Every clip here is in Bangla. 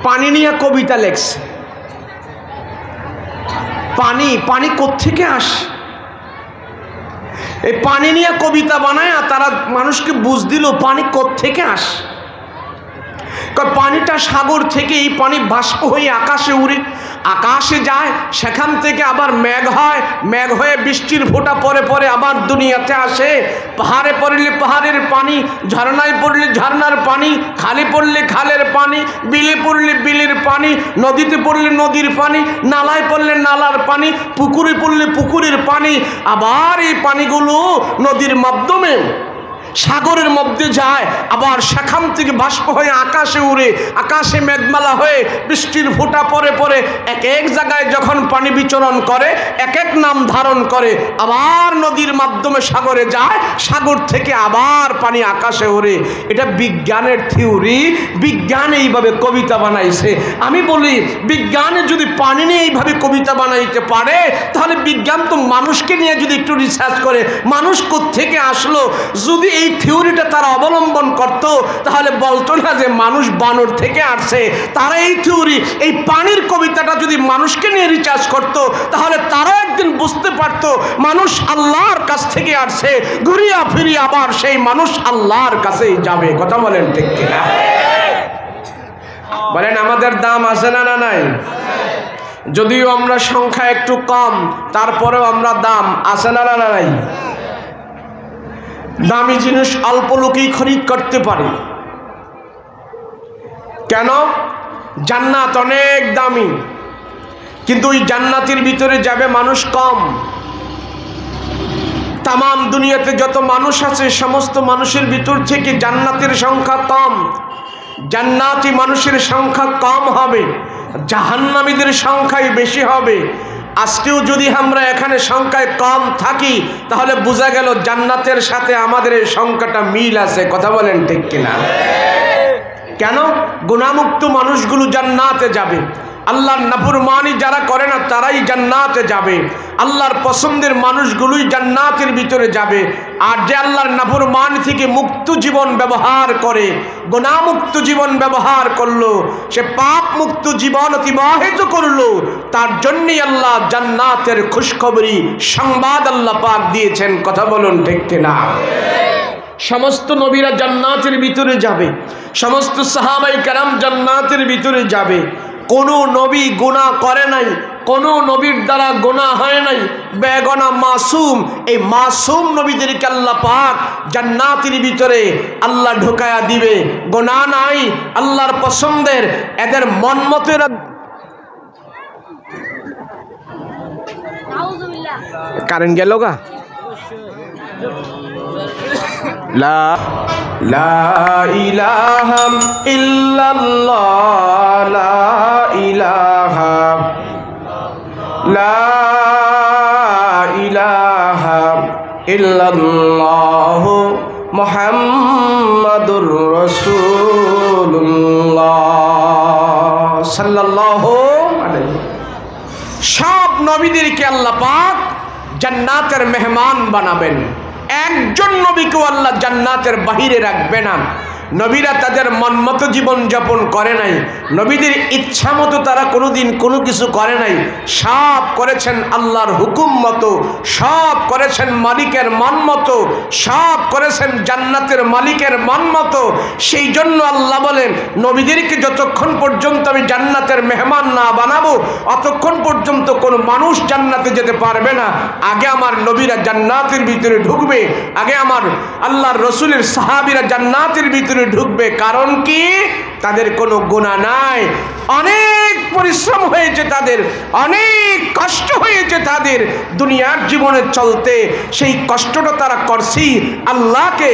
পানি নিয়ে কবিতা লেখছে। পানি পানি কোত্থেকে আসে? এই পানি নিয়ে কবিতা বানায় তারা মানুষকে বুঝ দিল পানি কোত্থেকে আসে। পানিটা সাগর থেকে, এই পানি বাষ্প হয়ে আকাশে উড়ে, আকাশে যায়, সেখান থেকে আবার মেঘ হয়, মেঘ হয়ে বৃষ্টির ফোঁটা পরে পরে আবার দুনিয়াতে আসে। পাহাড়ে পড়লে পাহাড়ের পানি, ঝর্ণায় পড়লে ঝর্ণার পানি, খালে পড়লে খালের পানি, বিলে পড়লে বিলের পানি, নদীতে পড়লে নদীর পানি, নালায় পড়লে নালার পানি, পুকুরে পড়লে পুকুরের পানি। আবার এই পানিগুলো নদীর মাধ্যমে সাগরের মধ্যে যায়, আবার সেখান থেকে বাষ্প হয়ে আকাশে উড়ে, আকাশে মেঘমালা হয়ে বৃষ্টির ফোঁটা পরে পরে এক এক জায়গায় যখন পানি বিচরণ করে এক এক নাম ধারণ করে, আবার নদীর মাধ্যমে সাগরে যায়, সাগর থেকে আবার পানি আকাশে উড়ে। এটা বিজ্ঞানের থিওরি। বিজ্ঞান এইভাবে কবিতা বানাইছে। আমি বলি বিজ্ঞানে যদি পানি নিয়ে এইভাবে কবিতা বানাইতে পারে, তাহলে বিজ্ঞান তো মানুষকে নিয়ে যদি একটু রিসার্চ করে মানুষ কোত্থেকে আসলো, যদি এই থিওরিটা তারা অবলম্বন করত, তাহলে বলতো না যে মানুষ বানর থেকে আসছে। তারা এই থিওরি, এই পানির কবিতাটা যদি মানুষকে নিয়ে রিসার্চ করত, তাহলে তারা একদিন বুঝতে পারত মানুষ আল্লাহর কাছ থেকে আসছে, ঘুরিয়া ফিরিয়া আবার সেই মানুষ আল্লাহর কাছেই যাবে। কথা বলেন ঠিক কিনা? বলেন আমাদের দাম আছে না নাই? যদিও আমরা সংখ্যা একটু কম, তারপরেও আমরা দাম আছে না নাই? দামি জিনিস অল্প লোকেই খরিদ করতে পারে। কেন? জান্নাত অনেক দামি, কিন্তু ওই জান্নাতের ভিতরে যাবে মানুষ কম। তামাম দুনিয়াতে যত মানুষ আছে সমস্ত মানুষের ভিতর থেকে জান্নাতের সংখ্যা কম। জান্নাতি মানুষের সংখ্যা কম হবে, জাহান্নামীদের সংখ্যাই বেশি হবে। আজকেও যদি আমরা এখানে সংখ্যায় কম থাকি, তাহলে বোঝা গেল জান্নাতের সাথে আমাদের এই সংখ্যাটা মিল আছে। কথা বলেন ঠিক কিনা? কেন? গুনাহমুক্ত মানুষগুলো জান্নাতে যাবে, আল্লাহর নাফরমানি যারা করে না তারাই জান্নাতে যাবে, আল্লাহর পছন্দের মানুষগুলোই জান্নাতের ভিতরে যাবে। আর যে আল্লাহর নাফরমানি থেকে মুক্ত জীবন ব্যবহার করে, গুনাহমুক্ত জীবন ব্যবহার করলো, সে পাপ মুক্ত জীবন অতিবাহিত করলো, তার জন্যই আল্লাহ জান্নাতের খুশখবরি সংবাদ আল্লাহ পাক দিয়েছেন। কথা বলুন ঠিক কিনা? সমস্ত নবীরা জান্নাতের ভিতরে যাবে, সমস্ত সাহাবায়ে কেরাম জান্নাতের ভিতরে যাবে। কোনো নবী গুনাহ করে নাই, কোনো নবীর দ্বারা গুনাহ হয় নাই, বেগুনাহ মাসুম। এই মাসুম নবীদেরকে আল্লাহ পাক জান্নাতের ভিতরে আল্লাহ ঢুকায়া দিবে। গুনাহ নাই, আল্লাহর পছন্দের, এদের মন মতের। কারেন্ট গেল গা? লা লা ইলাহা ইল্লাল্লাহ, লা ইলাহা, লা ইলাহা ইল্লাল্লাহ মুহাম্মাদুর রাসূলুল্লাহ সাল্লাল্লাহু আলাইহি। সব নবীদেরকে আল্লাহ পাক জান্নাতের মেহমান বানাবেন। একজন নবীকেও আল্লাহ জান্নাতের বাহিরে রাখবে না। নবীরা তাদের মনমতো জীবন যাপন করে নাই, নবীদের ইচ্ছা মতো তারা কোনোদিন কোনো কিছু করে নাই। সব করেছেন আল্লাহর হুকুম মতো, সব করেছেন মালিকের মন মতো, সব করেছেন জান্নাতের মালিকের মন মতো। সেই জন্য আল্লাহ বলেন নবীদেরকে যতক্ষণ পর্যন্ত আমি জান্নাতের মেহমান না বানাবো, অতক্ষণ পর্যন্ত কোনো মানুষ জান্নাতে যেতে পারবে না। আগে আমার নবীরা জান্নাতের ভিতরে ঢুকবে, আগে আমার আল্লাহর রসুলের সাহাবীরা জান্নাতের ভিতরে ঢুকবে। কারণ কি? তাদের কোনো গুনাহ নাই, অনেক পরিশ্রম হয়েছে তাদের, অনেক কষ্ট হয়েছে তাদের দুনিয়ার জীবনে চলতে। সেই কষ্টটা তারা করছি আল্লাহকে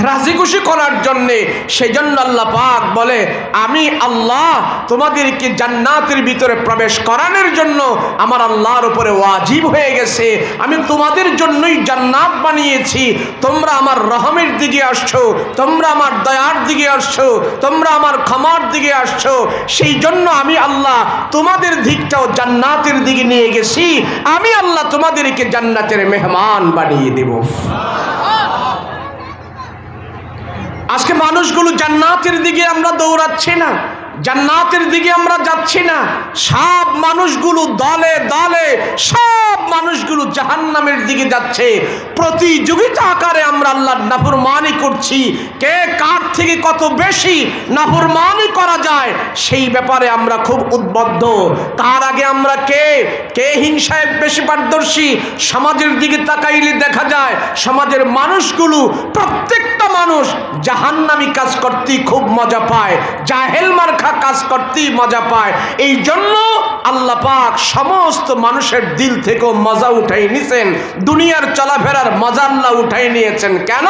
রাজি খুশি করার জন্যে। সেই জন্য আল্লাহ পাক বলে আমি আল্লাহ তোমাদেরকে জান্নাতের ভিতরে প্রবেশ করানোর জন্য আমার আল্লাহর উপরে ওয়াজিব হয়ে গেছে। আমি তোমাদের জন্যই জান্নাত বানিয়েছি। তোমরা আমার রহমের দিকে আসছো, তোমরা আমার দয়ার দিকে আসছো, তোমরা আমার ক্ষমার দিকে আসছো। সেই জন্য আমি আল্লাহ তোমাদের দিকটাও জান্নাতের দিকে নিয়ে গেছি। আমি আল্লাহ তোমাদেরকে জান্নাতের মেহমান বানিয়ে দেব। আজকে মানুষগুলো জান্নাতের দিকে আমরা দৌড়াচ্ছি না, জান্নাতের দিকে আমরা যাচ্ছি না, সব মানুষগুলো দলে দলে সব মানুষগুলো জাহান্নামের দিকে যাচ্ছে। প্রতিযোগিতা আকারে আমরা আল্লাহর নাফরমানি করছি, কে কার থেকে কত বেশি নাফরমানি করা যায় সেই ব্যাপারে আমরা খুব উদ্বুদ্ধ। তার আগে আমরা কে হিংসায় বেশি পারদর্শী। সমাজের দিকে তাকাইলে দেখা যায় সমাজের মানুষগুলো প্রত্যেকটা মানুষ জাহান্নামী কাজ করতেই খুব মজা পায়, জাহেল মার্কা কাজ করতেই মজা পায়। এই জন্য আল্লাহ পাক সমস্ত মানুষের দিল থেকে মজা উঠাই নিয়েছেন, দুনিয়ার চলাফেরার মজা আল্লাহ উঠাই নিয়েছেন। কেন?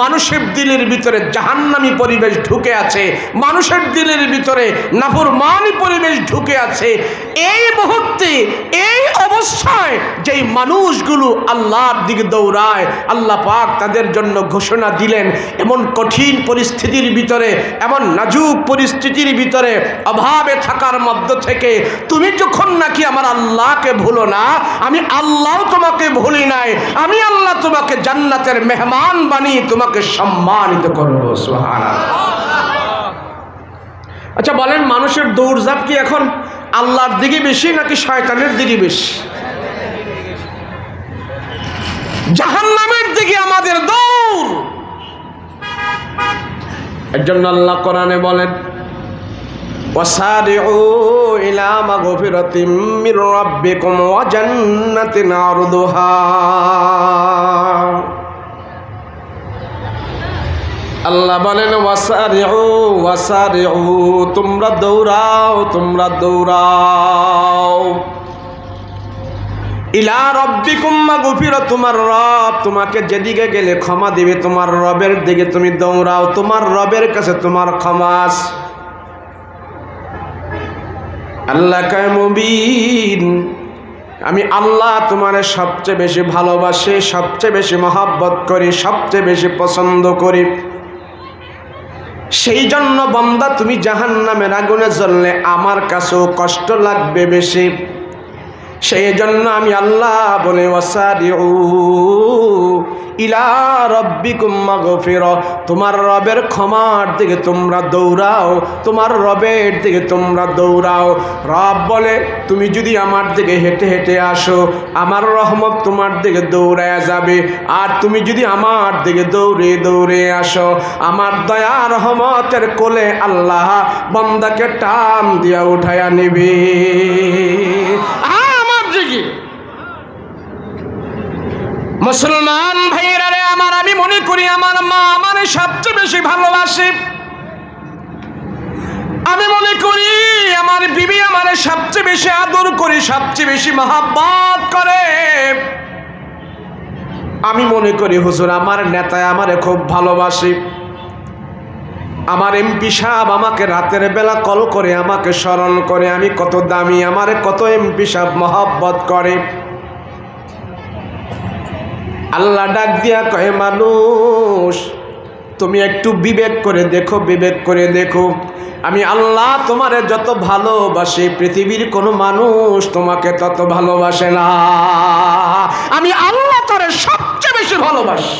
মানুষের দিলের ভিতরে জাহান্নামী পরিবেশ ঢুকে আছে, মানুষের দিলের ভিতরে নাফরমানি পরিবেশ ঢুকে আছে। এই মুহূর্তে এই অবস্থায় যেই মানুষগুলো আল্লাহর দিকে দৌড়ায়, আল্লাহ পাক তাদের জন্য ঘোষণা দিলেন, এমন কঠিন পরিস্থিতির ভিতরে, এমন নাজুক পরিস্থিতির ভিতরে অভাবে থাকার মধ্য থেকে তুমি যখন নাকি আমার আল্লাহকে ভুলো না, আমি আল্লাহ তোমাকে ভুলি নাই, আমি আল্লাহ তোমাকে জান্নাতের মেহমান বানিয়ে তোমাকে সম্মানিত করব। সুবহানাল্লাহ। আচ্ছা বলেন, মানুষের দৌড়ঝাঁপ কি এখন আল্লাহর দিকে বেশি নাকি শয়তানের দিকে বেশি? জাহান্নামের দিকে আমাদের দৌড়। এর জন্য আল্লাহ কোরআনে বলেন, ওয়াসারিউ ইলা মাগফিরাতিম মির রাব্বিকুম ওয়া জান্নাতিন আরদুহা। আল্লাহ বলেন ওয়াসারিউ, তোমরা দৌড়াও, তোমরা দৌড়াও। ইলা রাব্বিকুম মাগফিরা, তোমার রব তোমাকে যেদিকে গেলে ক্ষমা দিবে, তোমার রবের দিকে তুমি দৌড়াও, তোমার রবের কাছে তোমার ক্ষমা আছে। আল্লাহ কয় মুবিন, আমি আল্লাহ তোমারে সবচেয়ে বেশি ভালোবাসি, সবচেয়ে বেশি মহব্বত করি, সবচেয়ে বেশি পছন্দ করি। সেই জন্য বান্দা তুমি জাহান্নামের আগুনে জ্বললে আমার কাছেও কষ্ট লাগবে বেশি। সেই জন্য আমি আল্লাহ বলে ওয়াসারিউ ইলা রাব্বিকুম মাগফিরা, তোমার রবের ক্ষমার দিকে তোমরা দৌড়াও, তোমার রবের দিকে তোমরা দৌড়াও। রব বলে তুমি যদি আমার দিকে হেঁটে হেঁটে আসো, আমার রহমত তোমার দিকে দৌড়ায় যাবে। আর তুমি যদি আমার দিকে দৌড়ে দৌড়ে আসো, আমার দয়া রহমতের কোলে আল্লাহ বান্দাকে টান দিয়া উঠায়া নিবে। মুসলমান ভাইরা রে আমার, আমি মনে করি আমার মা আমারে সবচেয়ে বেশি ভালোবাসে। আমি মনে করি আমার বিবি আমারে সবচেয়ে বেশি আদর করে, সবচেয়ে বেশি মহব্বত করে। আমি মনে করি হুজুর আমার নেতা আমারে খুব ভালোবাসে। আমার এমপি সাহেব আমাকে রাতের বেলা কল করে আমাকে স্মরণ করে, আমি কত দামি, আমারে কত এমপি সাহেব মহব্বত করে। আল্লাহ ডাক দিয়া কয়, মানুষ তুমি একটু বিবেক করে দেখো, বিবেক করে দেখো, আমি আল্লাহ তোমারে যত ভালোবাসি পৃথিবীর কোনো মানুষ তোমাকে তত ভালোবাসে না। আমি আল্লাহ তোরে সবচেয়ে বেশি ভালোবাসি।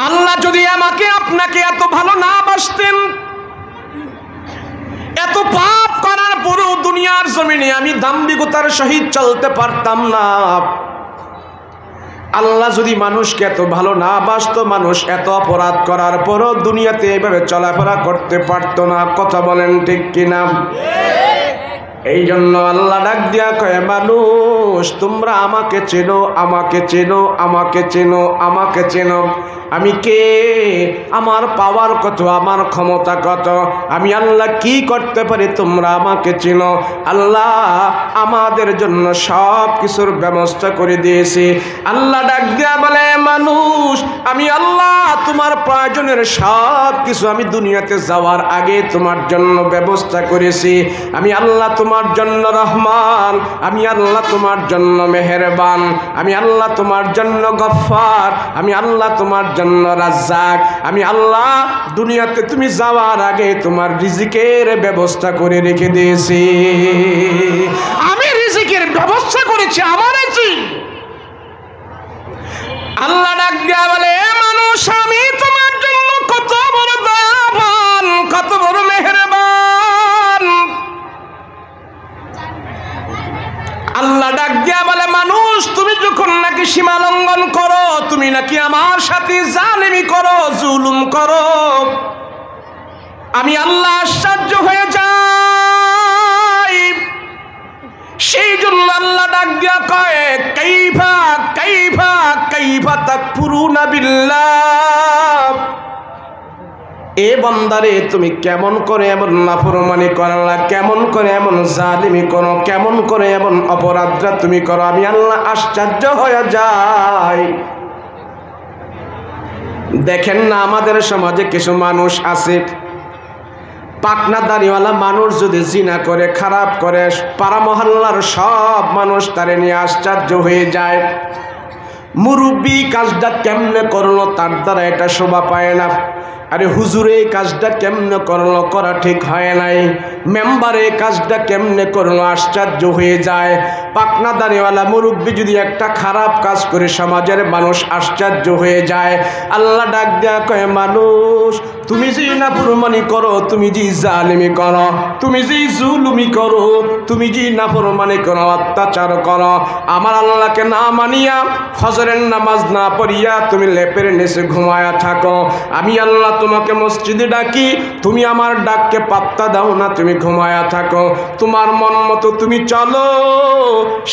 আল্লাহ যদি আমাকে আপনাকে এত ভালো না বাসতেন, এত পাপ করার পরেও দুনিয়ার জমিনে আমি দাম্ভিকতার সহিত চলতে পারতাম না। আল্লাহ যদি মানুষকে এত ভালো না বাসতো, মানুষ এত অপরাধ করার পরও দুনিয়াতে এইভাবে চলাফেরা করতে পারতো না। কথা বলেন ঠিক কিনা? এই জন্য আল্লাহ ডাক দিয়া কয়, মানুষ তোমরা আমাকে চেনো, আমাকে চেনো, আমাকে চেনো, আমাকে চেনো। আমি কে, আমার পাওয়ার কত, আমার ক্ষমতা কত, আমি আল্লাহ কি করতে পারি তোমরা আমাকে চেনো। আল্লাহ আমাদের জন্য সব কিছুর ব্যবস্থা করে দিয়েছে। আল্লাহ ডাক দিয়া বলে, মানুষ আমি আল্লাহ তোমার প্রয়োজনের সব কিছু আমি দুনিয়াতে যাওয়ার আগে তোমার জন্য ব্যবস্থা করেছি। আমি আল্লাহ তোমার জন্য রহমান, আমি আল্লাহ তোমার জন্য মেহেরবান, আমি আল্লাহ তোমার জন্য গফফার, আমি আল্লাহ তোমার জন্য রাজ্জাক। আমি আল্লাহ দুনিয়াতে তুমি যাওয়ার আগে তোমার রিজিকের ব্যবস্থা করে রেখে দিয়েছি। আমি রিজিকের ব্যবস্থা করেছি, আমার আল্লাহ ডাক দিয়া বলে, মানুষ আমি তোমার জন্য কত বড় দয়াবান, কত বড় নাকি আমার সাথে জালিমি করো, জুলুম করো, আমি আল্লাহ আশ্চর্য হয়ে যাই। সেই জন্য আল্লাহ ডাক দিয়া কয়, কাইফা কাইফা কাইফা তাকফুরুনা বিল্লাহ, এ বান্দারে তুমি কেমন করে এমন নাফরমানি করলা, কেমন করে এমন জালিমি করো, কেমন করে এমন অপরাধরা তুমি করো, আমি আল্লাহ আশ্চর্য হয়ে যাই। দেখেন না আমাদের সমাজে কিছু মানুষ আছে, পাকনা দাড়িওয়ালা মানুষ যদি জিনা করে, খারাপ করে, পাড়া মহল্লার সব মানুষ তারে নিয়ে আশ্চর্য হয়ে যায়। মুরব্বী কাজটা কেমনে করলো, তার দ্বারা এটা শোভা পায় না। আরে হুজুরে এই কাজটা কেমনে করলো, করা ঠিক হয় নাই। মেম্বারে কাজটা কেমনে করলো, আশ্চর্য হয়ে যায়। পাকনা দাড়িওয়ালা মুরব্বী যদি একটা খারাপ কাজ করে, সমাজের মানুষ আশ্চর্য হয়ে যায়। আল্লাহ ডাক দেয়া কয়, মানুষ তুমি যে নাফরমানি করো, তুমি যে জালিমি করো, তুমি যে জুলুমি করো, তুমি যে নাফরমানি করো, অত্যাচার করো, আমার আল্লাহকে না মানিয়া, ফজরের নামাজ না পড়িয়া তুমি লেপের নিচে ঘুমায়া থাকো, আমি আল্লাহ তোমাকে মসজিদে ডাকি, তুমি আমার ডাককে পাত্তা দাও না, তুমি ঘুমায়া থাকো, তোমার মন মতো তুমি চলো।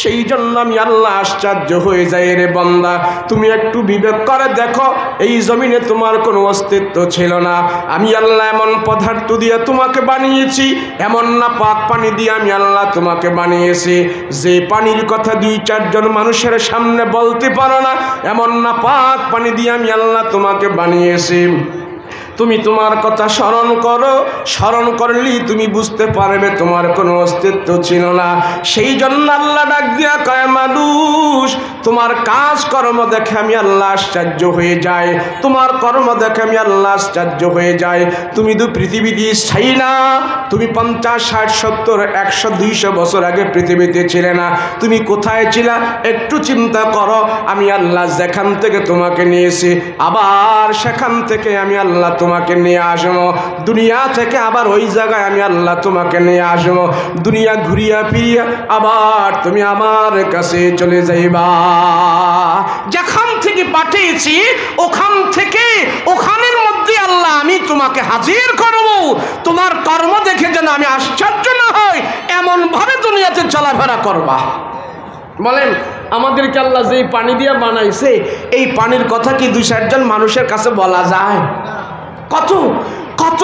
সেই জন্য আমি আল্লাহ আশ্চর্য হয়ে যাই। রে বান্দা, তুমি একটু বিবেক করে দেখো, এই জমিনে তোমার কোনো অস্তিত্ব ছিল না, আমি আল্লাহ এমন পদার্থ দিয়ে তোমাকে বানিয়েছি, এমন না পাক পানি দিয়ে আমি আল্লাহ তোমাকে বানিয়েছি, যে পানির কথা 2-4 জন মানুষের সামনে বলতে পারো না, এমন না পাক পানি দিয়ে আমি আল্লাহ তোমাকে বানিয়েছি। তুমি তোমার কথা স্মরণ করো, স্মরণ করলেই তুমি বুঝতে পারবে তোমার কোনো অস্তিত্ব ছিল না। সেই জন্য আল্লাহ ডাক দিয়া কয়, মানুষ তোমার কাজ কর্ম দেখে আমি আল্লাহ আশ্চর্য হয়ে যাই, তোমার কর্ম দেখে আমি আল্লাহ আশ্চর্য হয়ে যাই। তুমি তো পৃথিবীতে স্থায়ী না, তুমি 50, 60, 70, 100, 200 বছর আগে পৃথিবীতে ছিলে না, তুমি কোথায় ছিলা একটু চিন্তা করো। আমি আল্লাহ যেখান থেকে তোমাকে নিয়েছি, আবার সেখান থেকে আমি আল্লাহ তোমাকে নিয়ে আসবো, দুনিয়া থেকে আবার ওই জায়গায় আমি আল্লাহ তোমাকে নিয়ে আসবো, দুনিয়া ঘুরিয়া ফিরিয়া আবার তুমি আমার কাছে চলে যাইবা। যেখান থেকে পাঠিয়েছি ওখান থেকে ওখানের মধ্যে আল্লাহ আমি তোমাকে হাজির করব, তোমার কর্ম দেখে যেন আমি আশ্চর্য না হই, এমন ভাবে দুনিয়াতে চলাফেরা করবা। বলেন, আমাদেরকে আল্লাহ যেই পানি দিয়ে বানাইছে, এই পানির কথা কি 2-4 জন মানুষের কাছে বলা যায়? কত কত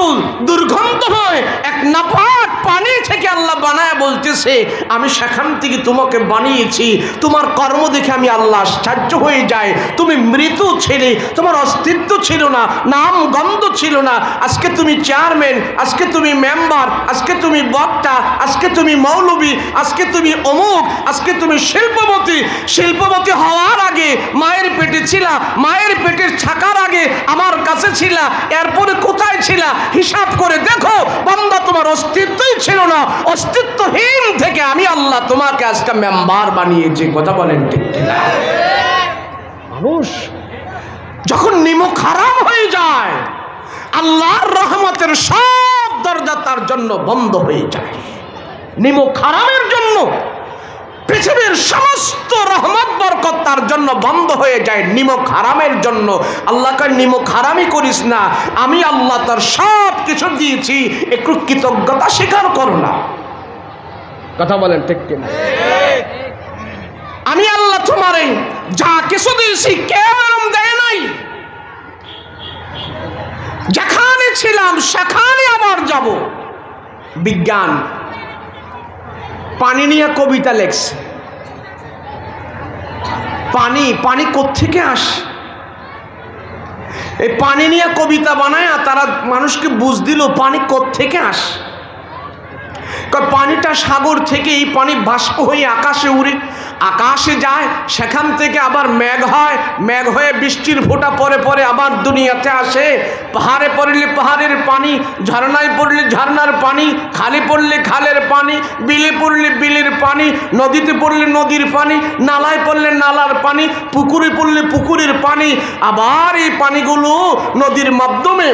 দুর্গন্ধ হয়, এক নাপাক পানি থেকে আল্লাহ বানায় বলতেছে, আমি সেখান থেকে তোমাকে বানিয়েছি, তোমার কর্ম দেখে আমি আল্লাহ আশ্চর্য হয়ে যাই। তুমি মৃত ছিলে, তোমার অস্তিত্ব ছিল না, নাম গন্ধ ছিল না, আজকে তুমি চেয়ারম্যান, আজকে তুমি মেম্বার, আজকে তুমি বক্তা, আজকে তুমি মৌলবী, আজকে তুমি অমুক, আজকে তুমি শিল্পপতি। শিল্পপতি হওয়ার আগে মায়ের পেটে ছিলা, মায়ের পেটের থাকার আগে আমার কাছে ছিলা, এরপরে কোথায় ছিলা হিসাব করে দেখো বান্দা, তোমার অস্তিত্বই ছিল না, অস্তিত্বহীন থেকে আমি আল্লাহ তোমাকে আজকে মেম্বার বানিয়েছি। কথা বলেন ঠিক কিনা? মানুষ যখন নিমুখ হারাম হয়ে যায়, আল্লাহর রহমতের সব দরজা তার জন্য বন্ধ হয়ে যায়। নিমুখ হারামের জন্য পৃথিবীর সমস্ত রহমত বরকত তার জন্য বন্ধ হয়ে যায়, নিমক হারামের জন্য। আল্লাহকে নিমক হারামই করিস না, আমি আল্লাহ তার সব কিছু দিয়েছি, একটু কৃতজ্ঞতা স্বীকার করো না। কথা বলেন ঠিক কিনা? আমি আল্লাহ তোমারে যা কিছু দিয়েছি কেউ এরম দেয় নাই। যেখানে ছিলাম সেখানে আবার যাব। বিজ্ঞান পানি নিয়ে কবিতা লেখছে, পানি পানি কোত্থেকে আসে, এই পানি নিয়ে কবিতা বানায় তারা মানুষকে বুঝ দিল পানি কোত্থেকে আসে। পানিটা সাগর থেকে, এই পানি বাষ্প হয়ে আকাশে উড়ে, আকাশে যায়, সেখান থেকে আবার মেঘ হয়, মেঘ হয়ে বৃষ্টির ফোঁটা পরে পরে আবার দুনিয়াতে আসে। পাহাড়ে পড়লে পাহাড়ের পানি, ঝর্ণায় পড়লে ঝর্ণার পানি, খালে পড়লে খালের পানি, বিলে পড়লে বিলের পানি, নদীতে পড়লে নদীর পানি, নালায় পড়লে নালার পানি, পুকুরে পড়লে পুকুরের পানি। আবার এই পানিগুলো নদীর মাধ্যমে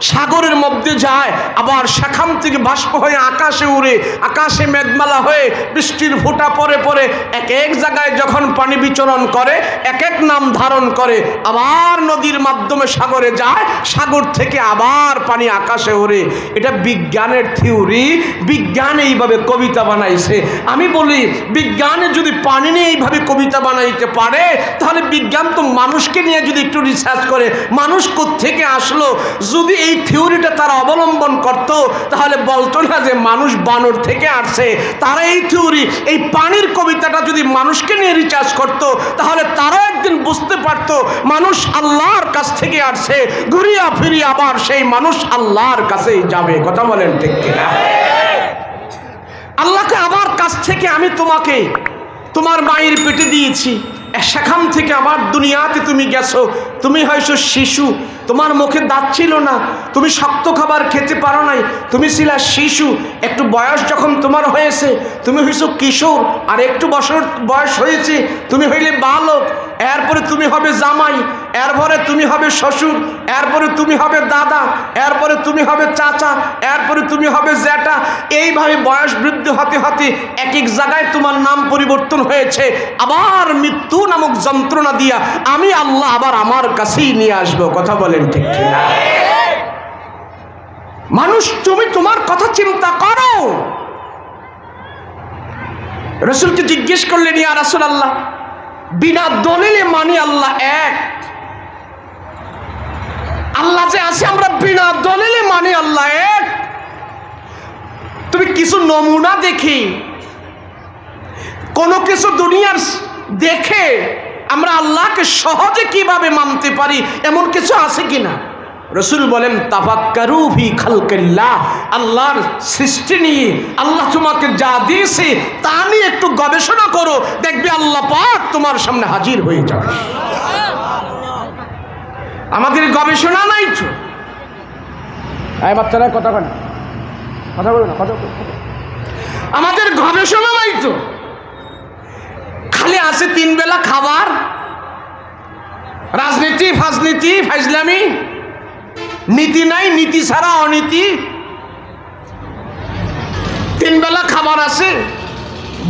সাগরের মধ্যে যায়, আবার সেখান থেকে বাষ্প হয়ে আকাশে উড়ে, আকাশে মেঘমালা হয়ে বৃষ্টির ফোঁটা পরে পরে এক এক জায়গায় যখন পানি বিচরণ করে এক এক নাম ধারণ করে, আবার নদীর মাধ্যমে সাগরে যায়, সাগর থেকে আবার পানি আকাশে উড়ে। এটা বিজ্ঞানের থিওরি, বিজ্ঞান এইভাবে কবিতা বানাইছে। আমি বলি বিজ্ঞানে যদি পানি নিয়ে এইভাবে কবিতা বানাইতে পারে, তাহলে বিজ্ঞান তো মানুষকে নিয়ে যদি একটু রিসার্চ করে, মানুষ কোত্থেকে আসলো, যদি এই থিওরিটা তারা অবলম্বন করত, তাহলে বলতো না যে মানুষ বানর থেকে আসছে। তারা এই থিওরি, এই পানির কবিতাটা যদি মানুষকে নিয়ে রিসার্চ করত, তাহলে তারা একদিন বুঝতে পারত মানুষ আল্লাহর কাছ থেকে আসছে, ঘুরিয়া ফিরিয়া আবার সেই মানুষ আল্লাহর কাছেই যাবে। কথা বলেন ঠিক কিনা? আল্লাহকে আবার কাছ থেকে আমি তোমাকে তোমার মায়ের পেটে দিয়েছি, সেখান থেকে আমার দুনিয়াতে তুমি গেছো, তুমি হয়তো শিশু, তোমার মুখে দাঁত ছিল না, তুমি শক্ত খাবার খেতে পারো নাই, তুমি ছিলা শিশু। একটু বয়স যখন তোমার হয়েছে, তুমি হইছো কিশোর, আর একটু বছর বয়স হয়েছে তুমি হইলে বালক, এরপরে তুমি হবে জামাই, এরপরে তুমি হবে শ্বশুর, এরপরে তুমি হবে দাদা, এরপরে তুমি হবে চাচা, এরপরে তুমি হবে জ্যাঠা। এইভাবে বয়স বৃদ্ধি হতে হতে এক এক জায়গায় তোমার নাম পরিবর্তন হয়েছে। আবার মৃত্যু নামক যন্ত্রণা দিয়া আমি আল্লাহ আবার আমার কাছেই নিয়ে আসবো। কথা বলেন ঠিক কিনা? মানুষ তুমি তোমার কথা চিন্তা করো। রাসূলকে জিজ্ঞেস করলেন, ইয়া রাসূলুল্লাহ, বিনা দলিলে মানি আল্লাহ এক, আল্লাহ যে আছে আমরা বিনা দলিলে মানি আল্লাহ এক, তুমি কিছু নমুনা দেখি, কোনো কিছু দুনিয়ার দেখে আমরা আল্লাহকে সহজে কিভাবে মানতে পারি, এমন কিছু আছে কিনা? রাসূল বলেন, তাফাক্কারু ফি খালকিল্লাহ, আল্লাহর সৃষ্টি নিয়ে আল্লাহ তোমাকে যা দিয়েছে তা নিয়ে একটু গবেষণা করো, দেখবে আল্লাহ পাক তোমার সামনে হাজির হয়ে যাবে। আমাদের গবেষণা নাই তো। এই বাচ্চারা কথা বলে না, কথা বলো না, কথা আমাদের গবেষণা নাই তো। খালি আছে 3 বেলা খাবার, রাজনীতি, ফাজনীতি, ফাজলামি, নীতি নাই, নীতি ছাড়া অনীতি। 3 বেলা খাবার আছে,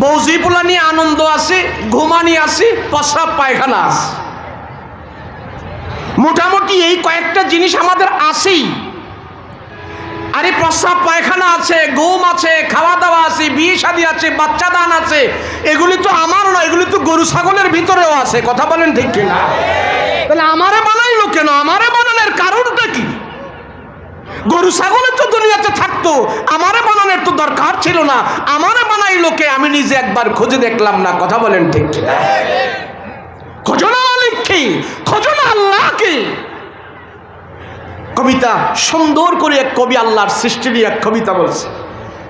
বৌজি পোলা নিয়ে আনন্দ আছে, ঘুমানি আছে, প্রস্রাব পায়খানা আছে, মোটামুটি এই কয়েকটা জিনিস আমাদের আছেই। আরে প্রস্রাব পায়খানা আছে, ঘুম আছে, খাওয়া দাওয়া আছে, বিয়ে শাদী আছে, বাচ্চা দান আছে, এগুলি তো আমার নয়, এগুলি তো গরু ছাগলের ভিতরেও আছে। কথা বলেন ঠিক কিনা? তাহলে আমারে বানাইলো কেন? আমারে বানানোর কারণটা কি? গরু ছাগলের তো দুনিয়াতে থাকতো, আমারে বানানোর তো দরকার ছিল না। আমারে বানাইলো কে? আমি নিজে একবার খুঁজে দেখলাম না। কথা বলেন ঠিক কিনা? খোঁজো না মালিককে, খোঁজো না আল্লাহকে। কবিতা সুন্দর করে এক কবি আল্লাহর সৃষ্টি নিয়ে এক কবিতা বলছে,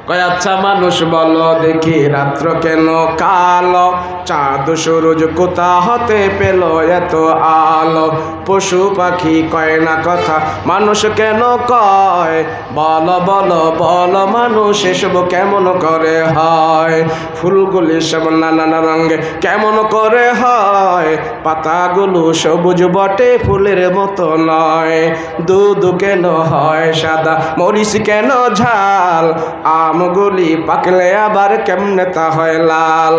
কয় আচ্ছা মানুষ বলো দেখি রাত্র কেন কালো, চাঁদ সূরজ কোথা হতে পেল এত আলো, পশু পাখি কয় না কথা মানুষ কেন কয়, বলো বলো বলো মানুষ এসব কেমন করে হয়, ফুলগুলি সব নানান রঙে কেমন করে হয়, পাতাগুলো সবুজ বটে ফুলের মতো নয়, দুধ কেন হয় সাদা মরিচ কেন ঝাল, আমগুলি পাকলে আবার কেমনে তা হয় লাল,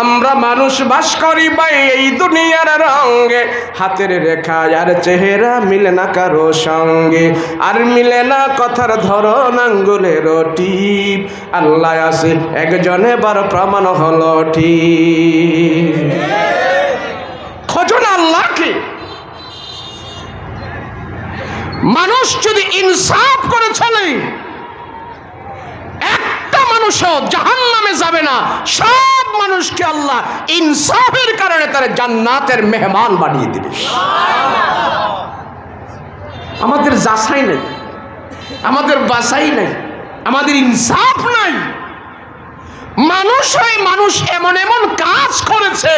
আমরা মানুষ বাস করি ভাই এই দুনিয়ার রঙে, হাতের রেখা আর চেহারা মিলে না কারো সঙ্গে, আর মিলে না কথার ধরন আঙ্গুলের টিপ, আল্লাহ আছে একজন এবার প্রমাণ হলো ঠিক। খোঁজো না আল্লাহকে। মানুষ যদি ইনসাফ করে চলে, একটা মানুষও জাহান্নামে যাবে না। সব মানুষকে আল্লাহ ইনসাফের কারণে তার জান্নাতের মেহমান বানিয়ে দেবে। আমাদের যাচাই নাই, আমাদের বাছাই নাই, আমাদের ইনসাফ নাই। মানুষ হয় মানুষ এমন এমন কাজ করেছে,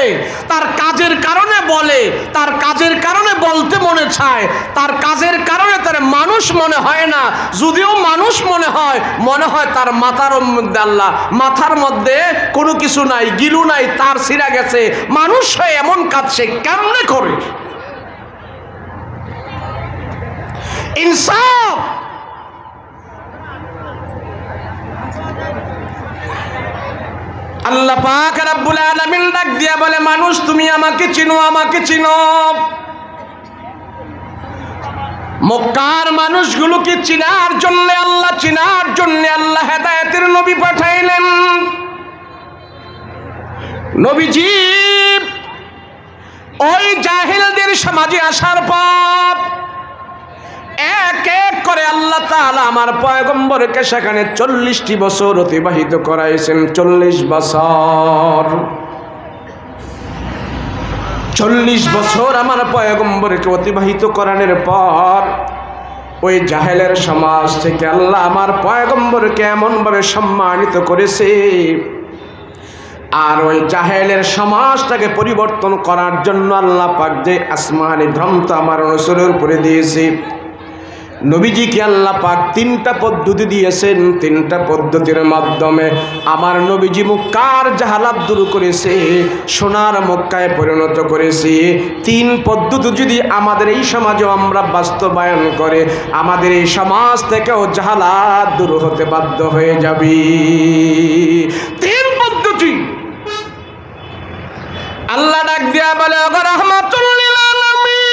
তার কাজের কারণে বলে, তার কাজের কারণে বলতে মনে চায়, তার কাজের কারণে তার মানুষ মনে হয় না। যদিও মানুষ মনে হয় তার মাথার মধ্যে আল্লাহ, মাথার মধ্যে কোনো কিছু নাই, গিলু নাই, তার ছিঁড়া গেছে। মানুষ হয় এমন কাজ সে কেমনে করে? ইনসাফ আল্লাহ পাক রব্বুল আলামিন ডাক দিয়া বলে, মানুষ তুমি আমাকে চিনো, আমাকে চিনো। মক্কার মানুষগুলোকে চিনার জন্য আল্লাহ হেদায়েতের নবী পাঠাইলেন। নবীজি ওই জাহেলদের সমাজে আসার পর এক এক করে আল্লাহ তাআলা আমার পয়গম্বরকে সেখানে 40টি বছর অতিবাহিত করাইছেন। 40 বছর 40 বছর আমার পয়গম্বরকে অতিবাহিত করানোর পর ওই জাহেলের সমাজ থেকে আল্লাহ আমার পয়গম্বরকে এমনভাবে সম্মানিত করেছে, আর ওই জাহেলের সমাজটাকে পরিবর্তন করার জন্য আল্লাহ পাক যে আসমানি গ্রন্থ আমার রাসূলের উপরে দিয়েছে, নবীজিকে আল্লাহ পাক 3টা পদ্ধতি দিয়েছেন। 3টা পদ্ধতির মাধ্যমে আমার নবীজি মক্কার জাহালাত দূর করেছে, সোনার মক্কায় পরিণত করেছে। 3 পদ্ধতি যদি আমাদের এই সমাজেও আমরা বাস্তবায়ন করে, আমাদের এই সমাজ থেকেও জাহালাত দূর হতে বাধ্য হয়ে যাবে। 3 পদ্ধতি আল্লাহ ডাক দিয়া বলে, রাহমাতুল লিল আলামিন,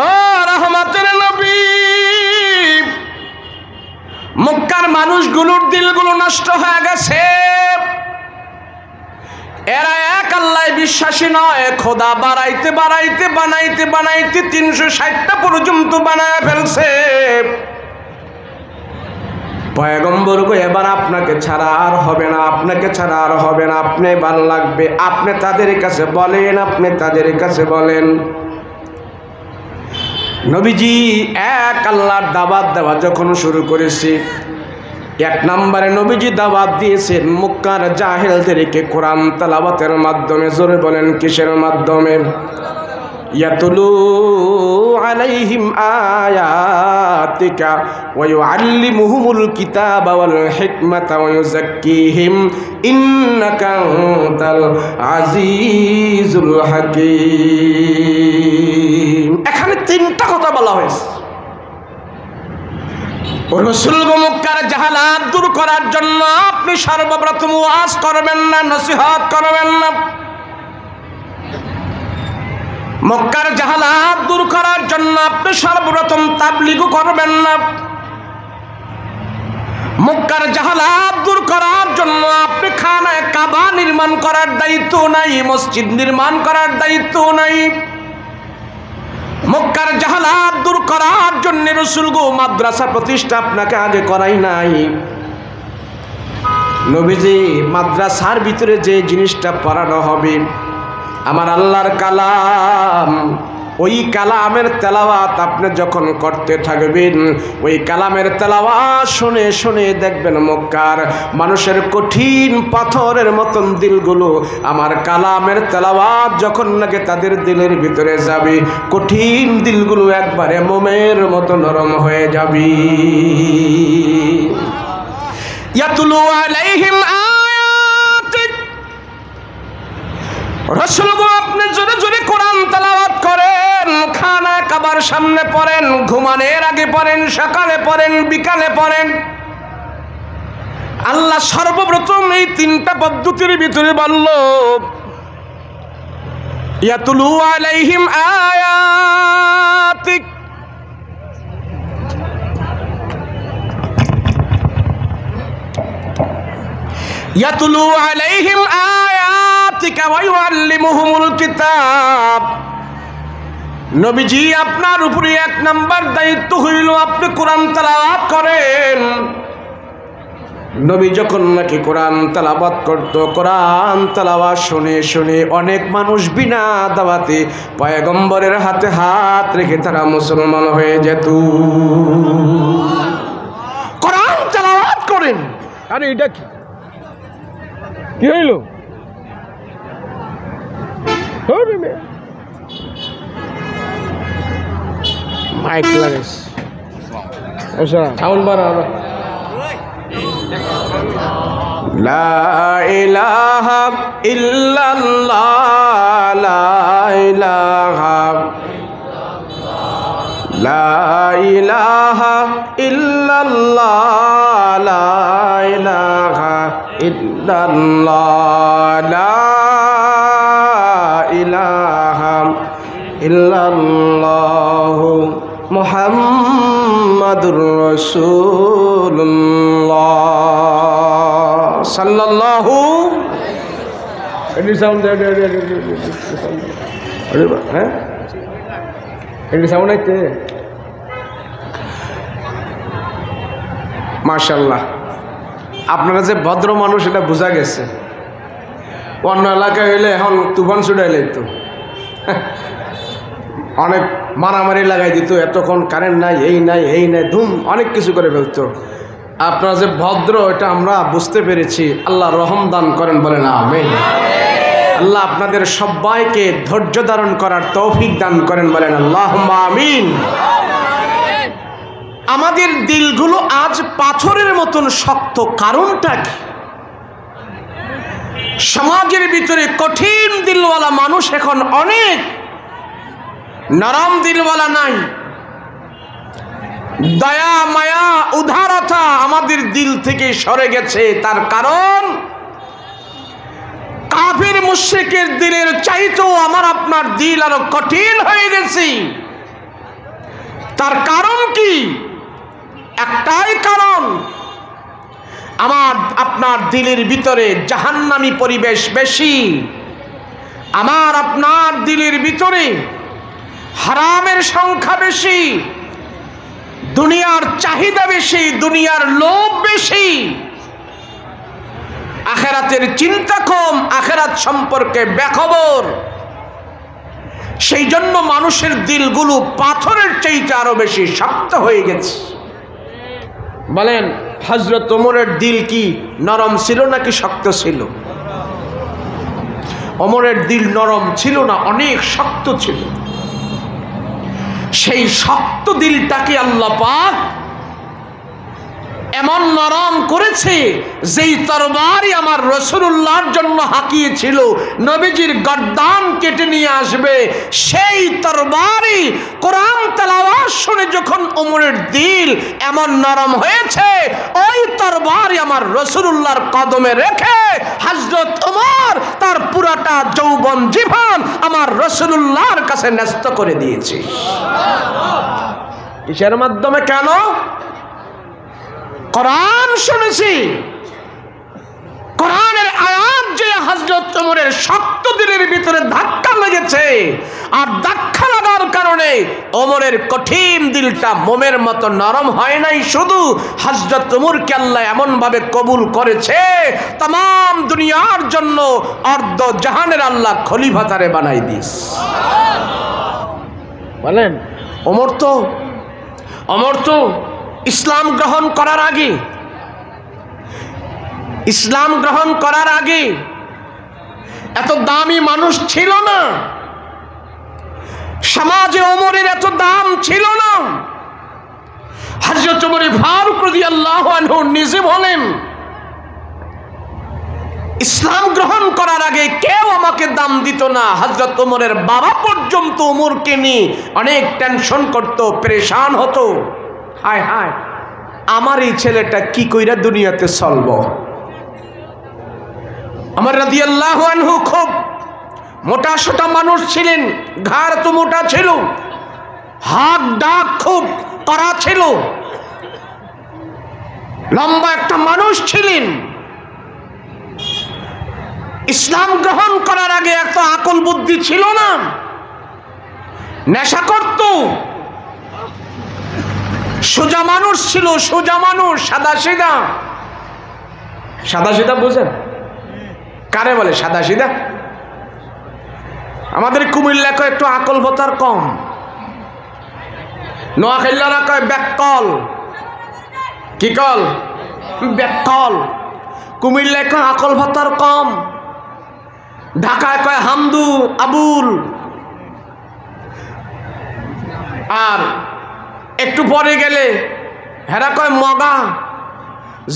ও রহমতের নবী, মক্কার মানুষগুলোর দিলগুলো নষ্ট হয়ে গেছে। এরা এক আল্লাহ বিশ্বাসী নয়, খোদা বানাইতে 360টা পর্যন্ত বানায় ফেলছে। পয়গম্বর গো, এবার আপনাকে ছাড়া আর হবে না, আপনি ভালো লাগবে, আপনি তাদের কাছে বলেন। নবীজি এক আল্লাহর দাওয়াত দেওয়া যখন শুরু করেছে, 1 নম্বরে নবীজি দাওয়াত দিয়েছেন মক্কার জাহেলদেরকে কোরআন তেলাওয়াতের মাধ্যমে। জোরে বলেন, কিসের মাধ্যমে? ইয়াতুলু আলাইহিম আয়াতিকা ওয়া ইউআল্লিমুহুমুল কিতাবা ওয়াল হিকমাতা ওয়া ইউযাক্কিহিম ইন্নাকা আনতাল আজিজুল হাকীম। এখানে 3টা কথা বলা হয়েছে। রাসূল মক্কার জাহালাত দূর করার জন্য আপনি সর্বপ্রথম ওয়াজ করবেন না, নসিহত করবেন না। মক্কার জাহালাত দূর করার জন্য আপনি সর্বপ্রথম তাবলীগ করবেন না। মক্কার জাহালাত দূর করার জন্য আপনি খানায়ে কাবা নির্মাণ করার দায়িত্ব নাই, মসজিদ নির্মাণ করার দায়িত্ব নাই। মক্কার জাহালাত দূর করার জন্য রাসূল গো মাদ্রাসা প্রতিষ্ঠা আপনাকে আগে করাই নাই। নবীজি মাদ্রাসার ভিতরে যে জিনিসটা পড়ানো হবে আমার আল্লাহর কালাম, ওই কালামের তেলাওয়াত আপনি যখন করতে থাকবেন, ওই কালামের তেলাওয়াত শুনে শুনে দেখবেন মক্কার মানুষের কঠিন পাথরের মতন দিলগুলো আমার কালামের তেলাওয়াত যখন নাকি তাদের দিলের ভিতরে যাবে, কঠিন দিলগুলো একবারে মোমের মতো নরম হয়ে যাবে। ইয়াতুলু আলাইহিম আয়াতিক, রাসূল গো আপনি জোরে জোরে কোরআন তেলাওয়াত করেন, খানায়ে কাবার সামনে পড়েন, ঘুমানোর আগে পড়েন, সকালে পড়েন, বিকালে পড়েন। আল্লাহ সর্বপ্রথম এই 3টা পদ্ধতির ভিতরে বলল, ইয়াতুলু আলাইহিম আয়াতিক, ইয়াতুলু আলাইহিম আয়াতিকা ওয়া ইউআল্লিমুহুমুল কিতাব। নবীজি আপনার উপরে 1 নাম্বার দায়িত্ব হইল আপনি কোরআন তেলাওয়াত করেন। নবী যখন নাকি কোরআন তেলাওয়াত করত, কোরআন তেলাওয়াত শুনে শুনে অনেক মানুষ বিনা দাওয়াতে পয়গম্বরের হাতে হাত রেখে তারা মুসলমান হয়ে যেত। কোরআন তেলাওয়াত করেন। আরে এটা কি হইল? মাইক লাগাইস, সাউন্ড বাড়ানো। লা ইলাহা ইল্লাল্লাহ, লা ইলাহা লা ইলাহা ইল্লাল্লাহ লা ইলাহা ইল্লাল্লাহ লা ইলাহা ইল্লাল্লাহ মুহাম্মাদুর রাসূলুল্লাহ সাল্লাল্লাহু সাউন্ড হ্যাঁ সাউন্ড আইতে মাশাআল্লাহ। আপনারা যে ভদ্র মানুষ এটা বোঝা গেছে। অন্য এলাকায় হইলে এখন তুফান ছুটাইলে তো অনেক মারামারি লাগাই দিত, এতক্ষণ কারেন্ট নাই, এই নাই এই নাই, ধুম অনেক কিছু করে ফেলতো। আপনারা যে ভদ্র এটা আমরা বুঝতে পেরেছি। আল্লাহ রহম দান করেন, বলেন আমিন। আল্লাহ আপনাদের সবাইকে ধৈর্য ধারণ করার তৌফিক দান করেন, বলেন আল্লাহুম্মা আমিন। আমাদের দিলগুলো আজ পাথরের মতন শক্ত, কারণটা কি? সমাজের ভিতরে কঠিন দিলওয়ালা মানুষ এখন অনেক, নরম দিলওয়ালা নাই। দয়া মায়া উদারতা আমাদের দিল থেকে সরে গেছে। তার কারণ কাফির মুশরিকের দিলের চাইতেও আমার আপনার দিল আরো কঠিন হয়ে গেছে। তার কারণ কি? একটাই কারণ, আমার আপনার দিলের ভিতরে জাহান্নামী পরিবেশ বেশি। আমার আপনার দিলের ভিতরে হারামের সংখ্যা বেশি, দুনিয়ার চাহিদা বেশি, দুনিয়ার লোভ বেশি, আখিরাতের চিন্তা কম, আখিরাত সম্পর্কে বেখবর। সেই জন্য মানুষের দিলগুলো পাথরের চাইতে আরো বেশি শক্ত হয়ে গেছে। বলেন, হযরত ওমরের দিল কি নরম ছিল নাকি শক্ত ছিল? ওমরের দিল নরম ছিল না, অনেক শক্ত ছিল। সেই শক্ত দিলটাকে আল্লাহ পাক এমন নরম করেছে, যেই তরবারি আমার রাসূলুল্লাহর জন্য হাঁকিয়েছিল নবীজির গর্দান কেটে নিয়ে আসবে, সেই তরবারি কোরআন তেলাওয়াত শুনে যখন ওমরের দিল এমন নরম হয়েছে, ওই তরবারি আমার রাসূলুল্লাহর কদমে রেখে হযরত ওমর তার পুরাটা যৌবন জীবন আমার রাসূলুল্লাহর কাছে ন্যস্ত করে দিয়েছে। কিসের মাধ্যমে? কেন? কোরআন শুনেছি, কোরআনের আয়াত যে হযরত ওমরের শক্ত দিলের ভিতরে ধাক্কা লেগেছে, আর ধাক্কা লাগার কারণে ওমরের কঠিন দিলটা মোমের মতো নরম হয় নাই। শুধু হযরত ওমরকে আল্লাহ এমন ভাবে কবুল করেছে, तमाम দুনিয়ার জন্য অর্ধ জাহানের আল্লাহ খলিফা তারে বানাই দিস। বলেন, ওমর তো ইসলাম গ্রহণ করার আগে এত দামি মানুষ ছিল না, সমাজে ওমরের এত দাম ছিল না। হযরত ওমর ফারুক রাদিয়াল্লাহু আনহু নিজে বলেন, ইসলাম গ্রহণ করার আগে কেউ আমাকে দাম দিত না। হযরত ওমরের বাবা পর্যন্ত ওমরকে নিয়ে অনেক টেনশন করত, পরেশান হতো। হায় হায়, আমার এই ছেলেটা কি কইরা দুনিয়াতে চলবো। ওমর রাদিয়াল্লাহু আনহু খুব মোটা সোটা মানুষ ছিলেন, ঘাড় তো মোটা ছিল, হাত ডাক খুব কড়া ছিল, লম্বা একটা মানুষ ছিলেন। ইসলাম গ্রহণ করার আগে এত আকল বুদ্ধি ছিল না, নেশা করত, সোজা মানুষ ছিল, সোজা মানুষ, সাদা সিধা বুঝেন কারে বলে? সাদা সিধা। আমাদের কুমিল্লা কয় একটু আকল ভতার কম, নোয়াখালীরা কয় ব্যাককল। কি কল? ব্যাককল। কুমিল্লায় কয় আকল ভতার কম, ঢাকায় কয় হামদু আবুল, আর একটু পরে গেলে হেরা কয় মগা,